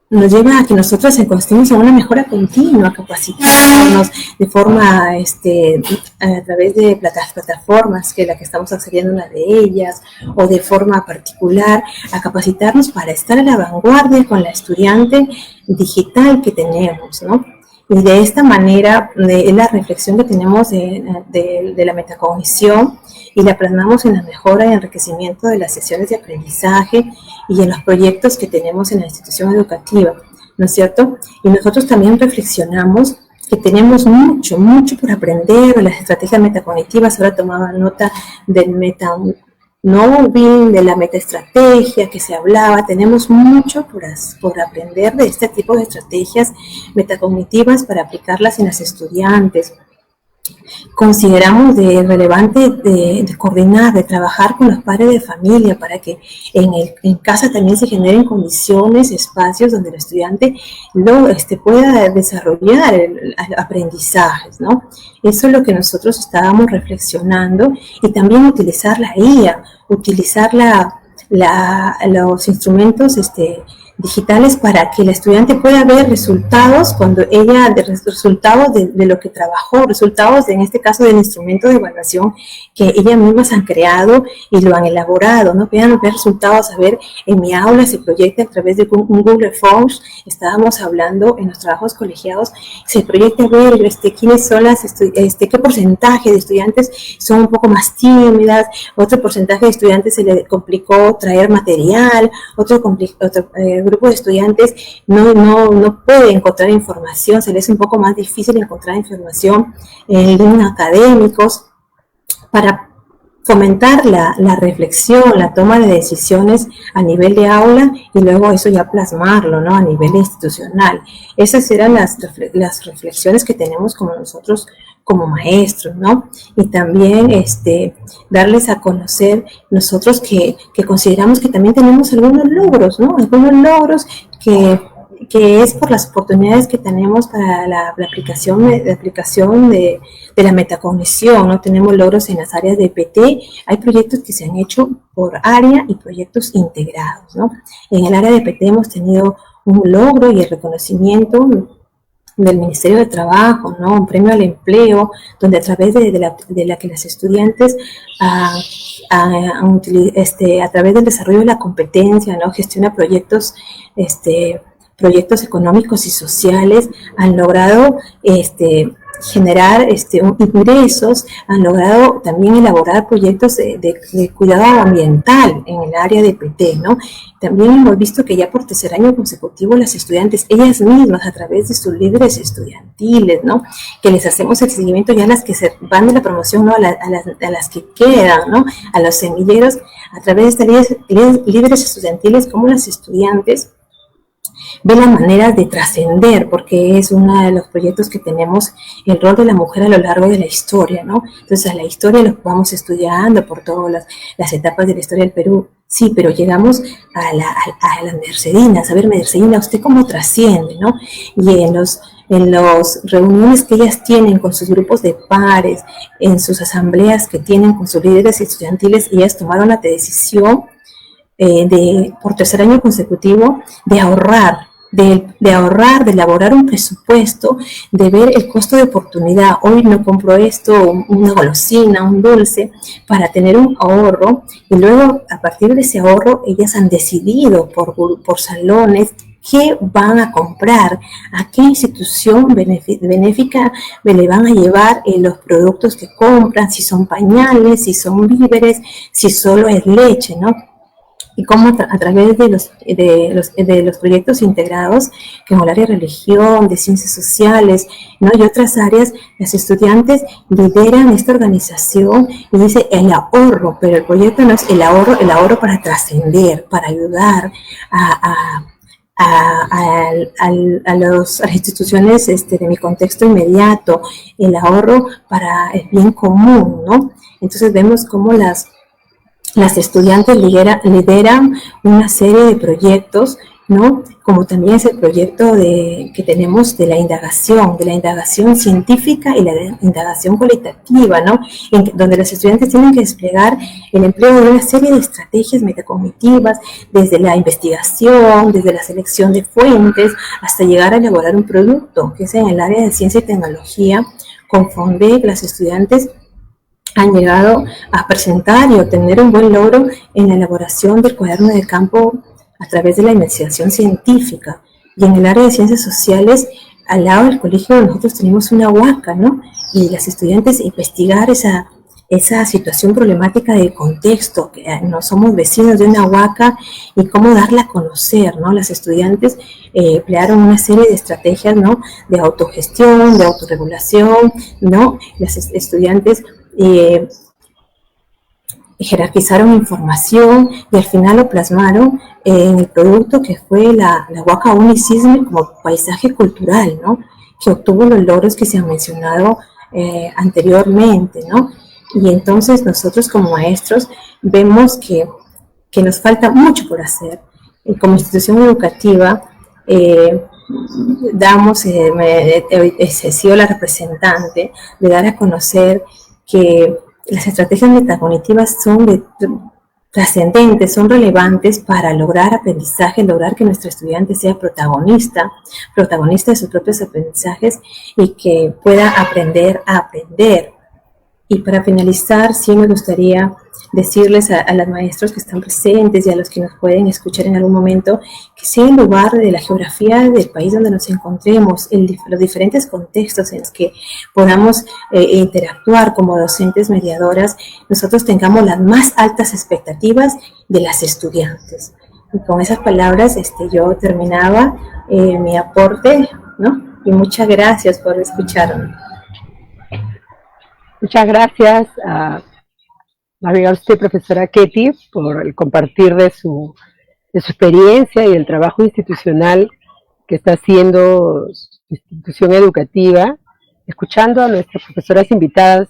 estemos en una mejora continua, capacitarnos de forma, a través de plataformas, que la que estamos accediendo a una de ellas, o de forma particular, a capacitarnos para estar a la vanguardia con la estudiante digital que tenemos, ¿no? Y de esta manera, es la reflexión que tenemos de la metacognición, y la plasmamos en la mejora y enriquecimiento de las sesiones de aprendizaje y en los proyectos que tenemos en la institución educativa, ¿no es cierto? Y nosotros también reflexionamos que tenemos mucho por aprender de las estrategias metacognitivas. Ahora tomaba nota del meta-knowing, de la metaestrategia que se hablaba. Tenemos mucho por aprender de este tipo de estrategias metacognitivas para aplicarlas en las estudiantes. Consideramos relevante de coordinar, de trabajar con los padres de familia para que en casa también se generen condiciones, espacios donde el estudiante pueda desarrollar aprendizajes, ¿no? Eso es lo que nosotros estábamos reflexionando, y también utilizar la IA, utilizar los instrumentos digitales para que el estudiante pueda ver resultados resultados de lo que trabajó, resultados en este caso del instrumento de evaluación que ellas mismas han creado y lo han elaborado, ¿no? Puedan ver resultados, a ver, en mi aula se proyecta a través de un Google Forms, estábamos hablando en los trabajos colegiados, se proyecta a ver quiénes son qué porcentaje de estudiantes son un poco más tímidas, otro porcentaje de estudiantes se le complicó traer material, otro grupo de estudiantes no puede encontrar información, se les es un poco más difícil encontrar información en líneas académicos, para fomentar la reflexión, la toma de decisiones a nivel de aula y luego eso ya plasmarlo, ¿no? A nivel institucional. Esas eran las reflexiones que tenemos como nosotros como maestros, ¿no? Y también darles a conocer nosotros que consideramos que también tenemos algunos logros, ¿no? Algunos logros que es por las oportunidades que tenemos para la aplicación de la metacognición, ¿no? Tenemos logros en las áreas de PT, hay proyectos que se han hecho por área y proyectos integrados, ¿no? En el área de PT hemos tenido un logro y el reconocimiento del Ministerio de Trabajo, ¿no? Un premio al empleo, donde a través de la que las estudiantes a través del desarrollo de la competencia, ¿no? Gestiona proyectos económicos y sociales, han logrado generar ingresos, han logrado también elaborar proyectos de cuidado ambiental en el área de PT, ¿no? También hemos visto que ya por tercer año consecutivo las estudiantes, ellas mismas a través de sus líderes estudiantiles, ¿no? Que les hacemos el seguimiento ya a las que se van de la promoción, ¿no? A las que quedan, ¿no? A los semilleros, a través de estas líderes estudiantiles, como las estudiantes ven las maneras de trascender, porque es uno de los proyectos que tenemos, el rol de la mujer a lo largo de la historia, ¿no? Entonces, a la historia lo vamos estudiando por todas las etapas de la historia del Perú, sí, pero llegamos a la Mercedina, a saber, Mercedina, ¿usted cómo trasciende, no? Y en las reuniones que ellas tienen con sus grupos de pares, en sus asambleas que tienen con sus líderes estudiantiles, ellas tomaron la decisión por tercer año consecutivo de ahorrar, de elaborar un presupuesto, de ver el costo de oportunidad. Hoy no compro esto, una golosina, un dulce, para tener un ahorro, y luego a partir de ese ahorro ellas han decidido por salones qué van a comprar, a qué institución benéfica le van a llevar los productos que compran, si son pañales, si son víveres, si solo es leche, ¿no? Y cómo a través de los proyectos integrados, como el área de religión, de ciencias sociales, ¿no? Y otras áreas, las estudiantes lideran esta organización y dice el ahorro, pero el proyecto no es el ahorro para trascender, para ayudar a las instituciones de mi contexto inmediato, el ahorro para el bien común, ¿no? Entonces vemos cómo las estudiantes lideran una serie de proyectos, ¿no? Como también es el proyecto que tenemos de la indagación científica y la indagación cualitativa, ¿no? Donde los estudiantes tienen que desplegar el empleo de una serie de estrategias metacognitivas, desde la investigación, desde la selección de fuentes, hasta llegar a elaborar un producto, que es en el área de ciencia y tecnología. Con FONDEC, las estudiantes han llegado a presentar y obtener un buen logro en la elaboración del cuaderno de campo a través de la investigación científica. Y en el área de ciencias sociales, al lado del colegio, nosotros tenemos una huaca, ¿no? Y las estudiantes investigar esa situación problemática del contexto, que no somos vecinos de una huaca y cómo darla a conocer, ¿no? Las estudiantes emplearon una serie de estrategias, ¿no? De autogestión, de autorregulación, ¿no? Las estudiantes jerarquizaron información y al final lo plasmaron en el producto que fue la Huaca Unicisme como paisaje cultural, ¿no? Que obtuvo los logros que se han mencionado anteriormente, ¿no? Y entonces nosotros como maestros vemos que nos falta mucho por hacer. Y como institución educativa he sido la representante de dar a conocer que las estrategias metacognitivas son trascendentes, son relevantes para lograr aprendizaje, lograr que nuestro estudiante sea protagonista de sus propios aprendizajes y que pueda aprender a aprender. Y para finalizar, sí me gustaría decirles a los maestros que están presentes y a los que nos pueden escuchar en algún momento, que sea en lugar de la geografía del país donde nos encontremos, los diferentes contextos en los que podamos interactuar como docentes mediadoras, nosotros tengamos las más altas expectativas de las estudiantes. Y con esas palabras yo terminaba mi aporte, ¿no? Y muchas gracias por escucharme. Muchas gracias a usted, profesora Ketty, por el compartir de su experiencia y el trabajo institucional que está haciendo su institución educativa. Escuchando a nuestras profesoras invitadas,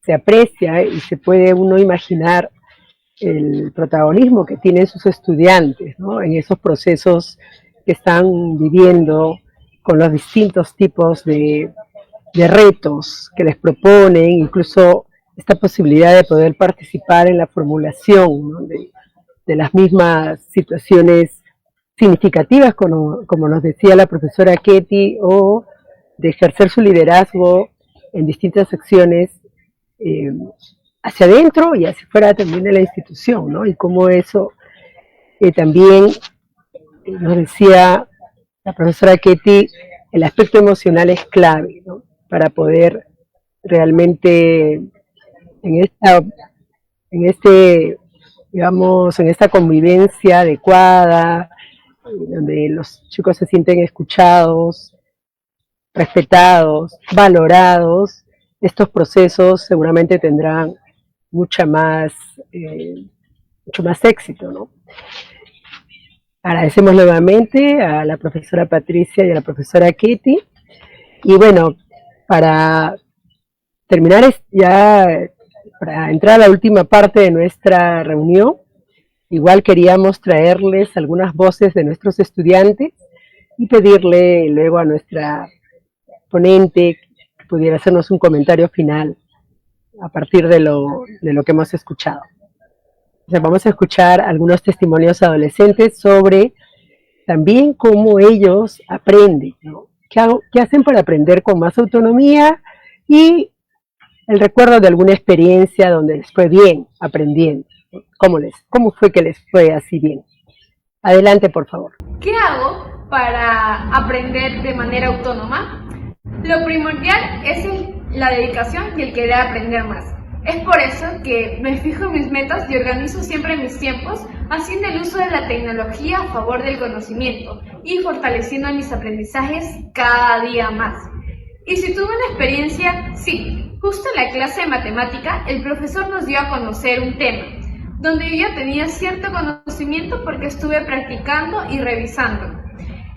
se aprecia y se puede uno imaginar el protagonismo que tienen sus estudiantes, ¿no? En esos procesos que están viviendo con los distintos tipos de retos que les proponen, incluso esta posibilidad de poder participar en la formulación, ¿no? de las mismas situaciones significativas, como nos decía la profesora Ketty, o de ejercer su liderazgo en distintas acciones hacia adentro y hacia afuera también de la institución, ¿no? Y cómo eso también nos decía la profesora Ketty, el aspecto emocional es clave, ¿no? Para poder realmente en esta convivencia adecuada, donde los chicos se sienten escuchados, respetados, valorados, estos procesos seguramente tendrán mucho más éxito, ¿no? Agradecemos nuevamente a la profesora Patricia y a la profesora Ketty. Y bueno, para terminar para entrar a la última parte de nuestra reunión, igual queríamos traerles algunas voces de nuestros estudiantes y pedirle luego a nuestra ponente que pudiera hacernos un comentario final a partir de lo que hemos escuchado. O sea, vamos a escuchar algunos testimonios adolescentes sobre también cómo ellos aprenden, ¿no? ¿Qué hacen para aprender con más autonomía? Y el recuerdo de alguna experiencia donde les fue bien aprendiendo. ¿Cómo fue que les fue así bien? Adelante, por favor. ¿Qué hago para aprender de manera autónoma? Lo primordial es la dedicación y el querer aprender más. Es por eso que me fijo en mis metas y organizo siempre mis tiempos, haciendo el uso de la tecnología a favor del conocimiento y fortaleciendo mis aprendizajes cada día más. Y si tuve una experiencia, sí, justo en la clase de matemática, el profesor nos dio a conocer un tema, donde yo ya tenía cierto conocimiento porque estuve practicando y revisando.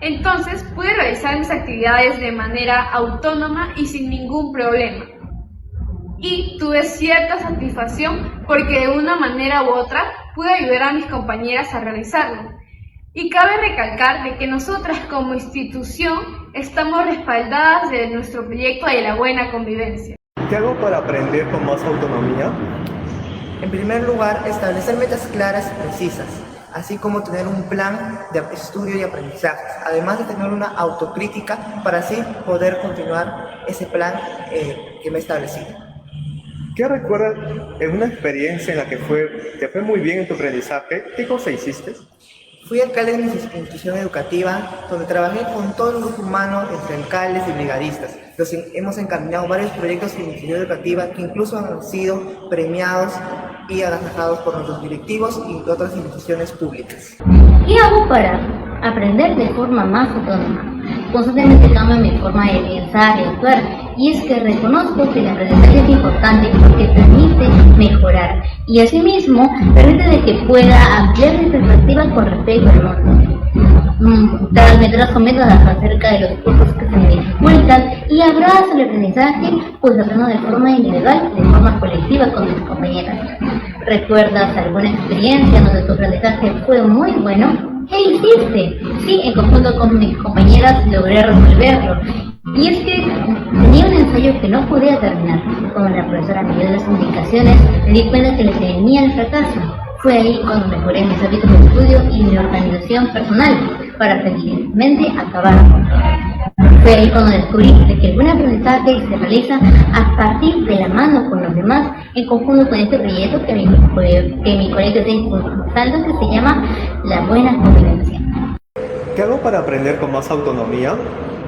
Entonces pude realizar mis actividades de manera autónoma y sin ningún problema. Y tuve cierta satisfacción porque de una manera u otra pude ayudar a mis compañeras a realizarlo. Y cabe recalcar de que nosotras como institución estamos respaldadas de nuestro proyecto de la buena convivencia. ¿Qué hago para aprender con más autonomía? En primer lugar, establecer metas claras y precisas, así como tener un plan de estudio y aprendizaje, además de tener una autocrítica para así poder continuar ese plan que me he establecido. ¿Qué recuerdas en una experiencia en la que te fue muy bien en tu aprendizaje? ¿Qué cosa hiciste? Fui alcalde de mi institución educativa, donde trabajé con todo el grupo humano entre alcaldes y brigadistas. Hemos encaminado varios proyectos en mi institución educativa que incluso han sido premiados y agasajados por nuestros directivos y otras instituciones públicas. ¿Qué hago para aprender de forma más autónoma? Constantemente cambio mi forma de pensar y actuar, y es que reconozco que el aprendizaje es importante porque permite mejorar y asimismo permite de que pueda ampliar mi perspectiva con respecto al mundo. Me trazo métodos acerca de los cursos que se me dificultan y abrazo el aprendizaje, pues aprendo de forma individual y de forma colectiva con mis compañeras. ¿Recuerdas alguna experiencia donde tu aprendizaje fue muy bueno? ¿Qué hiciste? Sí, en conjunto con mis compañeras logré resolverlo. Y es que tenía un ensayo que no podía terminar. Cuando la profesora me dio las indicaciones, me di cuenta que le tenía el fracaso. Fue ahí cuando mejoré mis hábitos de estudio y mi organización personal para felizmente acabar con todo. Fue ahí cuando descubrí que el buen aprendizaje se realiza a partir de la mano con los demás, en conjunto con este proyecto que mi colegio está impulsando, que se llama La Buena Combinación. ¿Qué hago para aprender con más autonomía?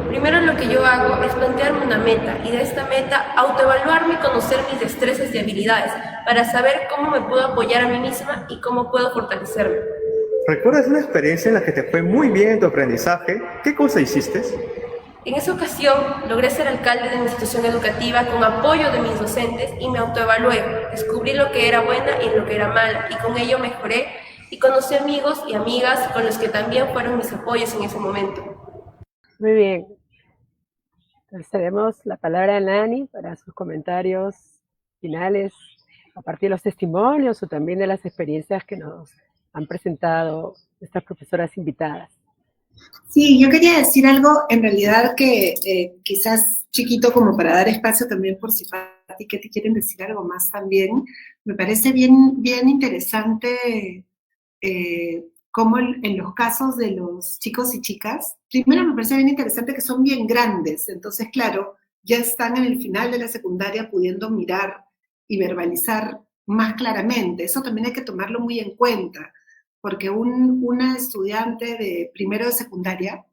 Primero lo que yo hago es plantearme una meta y de esta meta autoevaluarme y conocer mis destrezas y habilidades para saber cómo me puedo apoyar a mí misma y cómo puedo fortalecerme. ¿Recuerdas una experiencia en la que te fue muy bien en tu aprendizaje? ¿Qué cosa hiciste? En esa ocasión logré ser alcalde de mi institución educativa con apoyo de mis docentes y me autoevalué, descubrí lo que era buena y lo que era mala y con ello mejoré y conocí amigos y amigas con los que también fueron mis apoyos en ese momento. Muy bien. Entonces cedemos la palabra a Nani para sus comentarios finales a partir de los testimonios o también de las experiencias que nos han presentado estas profesoras invitadas. Sí, yo quería decir algo en realidad que quizás chiquito como para dar espacio también por si Pati y Ketty quieren decir algo más también. Me parece bien interesante cómo en los casos de los chicos y chicas, primero me parece bien interesante que son bien grandes, entonces claro, ya están en el final de la secundaria pudiendo mirar y verbalizar más claramente. Eso también hay que tomarlo muy en cuenta, porque una estudiante de primero de secundaria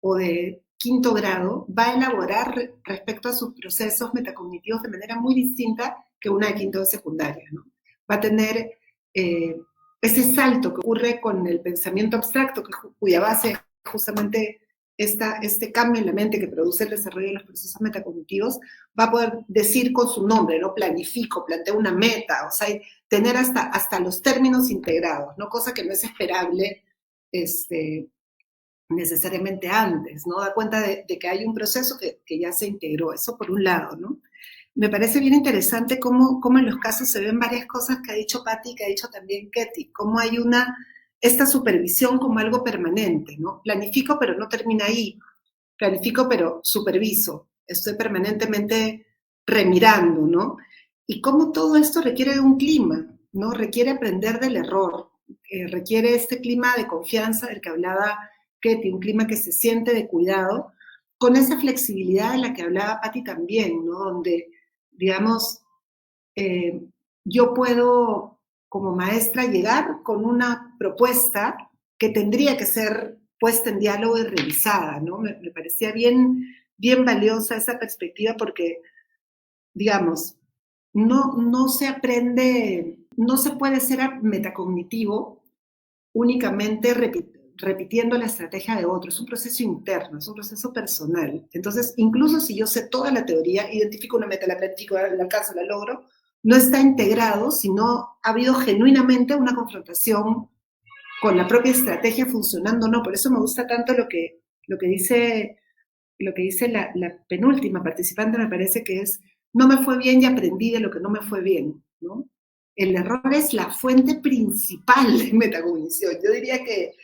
o de quinto grado va a elaborar respecto a sus procesos metacognitivos de manera muy distinta que una de quinto de secundaria, ¿no? Va a tener ese salto que ocurre con el pensamiento abstracto, cuya base es justamente este cambio en la mente que produce el desarrollo de los procesos metacognitivos, va a poder decir con su nombre, ¿no? Planifico, planteo una meta, o sea, tener hasta los términos integrados, ¿no? Cosa que no es esperable necesariamente antes, ¿no? Da cuenta de que hay un proceso que ya se integró, eso por un lado, ¿no? Me parece bien interesante cómo en los casos se ven varias cosas que ha dicho Pati y que ha dicho también Ketty, cómo hay esta supervisión como algo permanente, ¿no? Planifico pero no termina ahí, planifico pero superviso, estoy permanentemente remirando, ¿no? Y cómo todo esto requiere de un clima, ¿no? Requiere aprender del error, requiere este clima de confianza del que hablaba Ketty, un clima que se siente de cuidado, con esa flexibilidad de la que hablaba Pati también, ¿no? Donde, digamos, yo puedo, como maestra, llegar con una propuesta que tendría que ser puesta en diálogo y revisada, ¿no? Me parecía bien valiosa esa perspectiva porque, digamos, no se aprende, no se puede ser metacognitivo únicamente repitiendo la estrategia de otro, es un proceso interno, es un proceso personal. Entonces, incluso si yo sé toda la teoría, identifico una meta, la planifico, la alcanzo, la logro, no está integrado si no ha habido genuinamente una confrontación con la propia estrategia funcionando o no. Por eso me gusta tanto lo que dice la penúltima participante, me parece que es, no me fue bien y aprendí de lo que no me fue bien, ¿no? El error es la fuente principal de metacognición. Yo diría que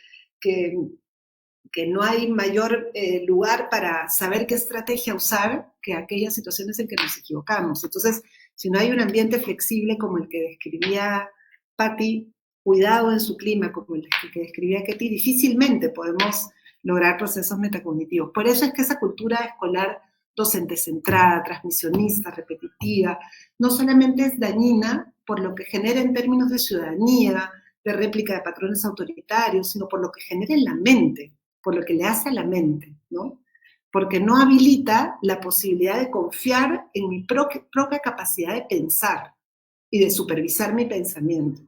no hay mayor lugar para saber qué estrategia usar que aquellas situaciones en que nos equivocamos. Entonces, si no hay un ambiente flexible como el que describía Pati, cuidado en su clima, como el que describía Ketty, difícilmente podemos lograr procesos metacognitivos. Por eso es que esa cultura escolar docente centrada, transmisionista, repetitiva, no solamente es dañina por lo que genera en términos de ciudadanía, de réplica de patrones autoritarios, sino por lo que genera en la mente, por lo que le hace a la mente, ¿no? Porque no habilita la posibilidad de confiar en mi propia capacidad de pensar y de supervisar mi pensamiento.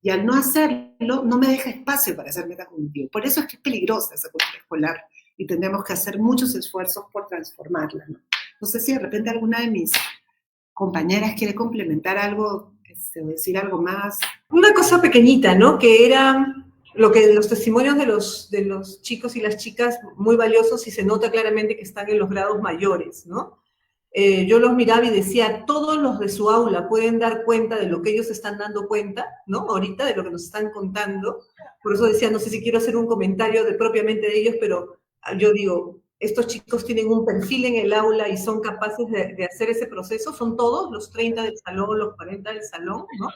Y al no hacerlo, no me deja espacio para hacer metacognitivo. Por eso es que es peligrosa esa cultura escolar y tendremos que hacer muchos esfuerzos por transformarla, ¿no? No sé si de repente alguna de mis compañeras quiere complementar algo, decir algo más. Una cosa pequeñita, ¿no? Que era lo que los testimonios de los chicos y las chicas muy valiosos y se nota claramente que están en los grados mayores, ¿no? Yo los miraba y decía, todos los de su aula pueden dar cuenta de lo que ellos están dando cuenta, ¿no? Ahorita, de lo que nos están contando. Por eso decía, no sé si quiero hacer un comentario propiamente de ellos, pero yo digo, estos chicos tienen un perfil en el aula y son capaces de hacer ese proceso. Son todos, los 30 del salón, los 40 del salón, ¿no?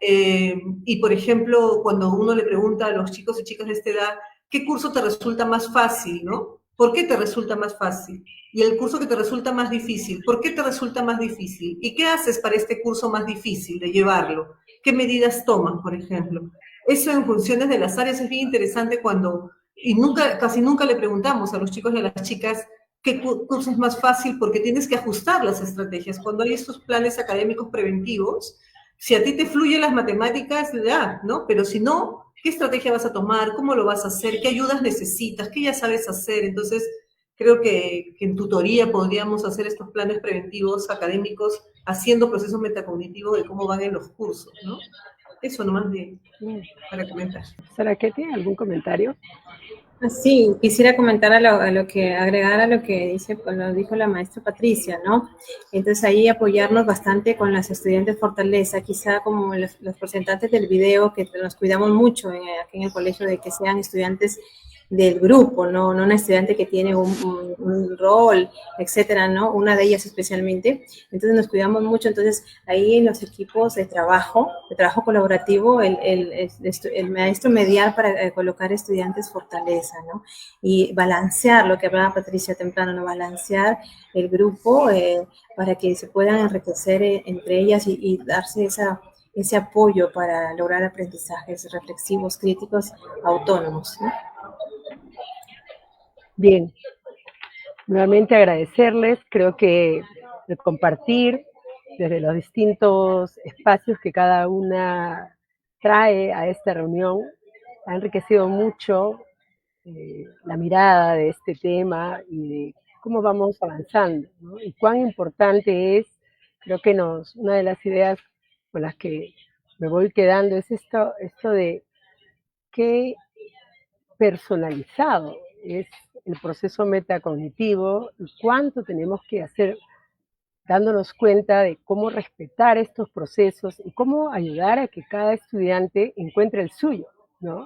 Y, por ejemplo, cuando uno le pregunta a los chicos y chicas de esta edad, ¿qué curso te resulta más fácil, no? ¿Por qué te resulta más fácil? Y el curso que te resulta más difícil, ¿por qué te resulta más difícil? ¿Y qué haces para este curso más difícil de llevarlo? ¿Qué medidas toman, por ejemplo? Eso en funciones de las áreas es bien interesante cuando, y casi nunca le preguntamos a los chicos y a las chicas qué curso es más fácil, porque tienes que ajustar las estrategias. Cuando hay estos planes académicos preventivos, si a ti te fluyen las matemáticas, ya, ¿no? Pero si no, ¿qué estrategia vas a tomar? ¿Cómo lo vas a hacer? ¿Qué ayudas necesitas? ¿Qué ya sabes hacer? Entonces, creo que en tutoría podríamos hacer estos planes preventivos académicos haciendo procesos metacognitivos de cómo van en los cursos, ¿no? Eso nomás para comentar. Sara, ¿qué tiene algún comentario? Sí, quisiera comentar agregar a lo que lo dijo la maestra Patricia, ¿no? Entonces ahí apoyarnos bastante con las estudiantes Fortaleza, quizá como los representantes del video, que nos cuidamos mucho aquí en el colegio de que sean estudiantes del grupo, no una estudiante que tiene un rol, etcétera, ¿no? Una de ellas especialmente. Entonces nos cuidamos mucho. Entonces ahí en los equipos de trabajo colaborativo, el maestro mediar para colocar estudiantes Fortaleza, ¿no? Y balancear lo que hablaba Patricia temprano, ¿no? Balancear el grupo para que se puedan enriquecer entre ellas y darse ese apoyo para lograr aprendizajes reflexivos, críticos, autónomos, ¿no? Bien, nuevamente agradecerles, creo que el compartir desde los distintos espacios que cada una trae a esta reunión ha enriquecido mucho la mirada de este tema y de cómo vamos avanzando, ¿no? Y cuán importante es, creo que una de las ideas con las que me voy quedando es esto de qué personalizado es el proceso metacognitivo y cuánto tenemos que hacer dándonos cuenta de cómo respetar estos procesos y cómo ayudar a que cada estudiante encuentre el suyo.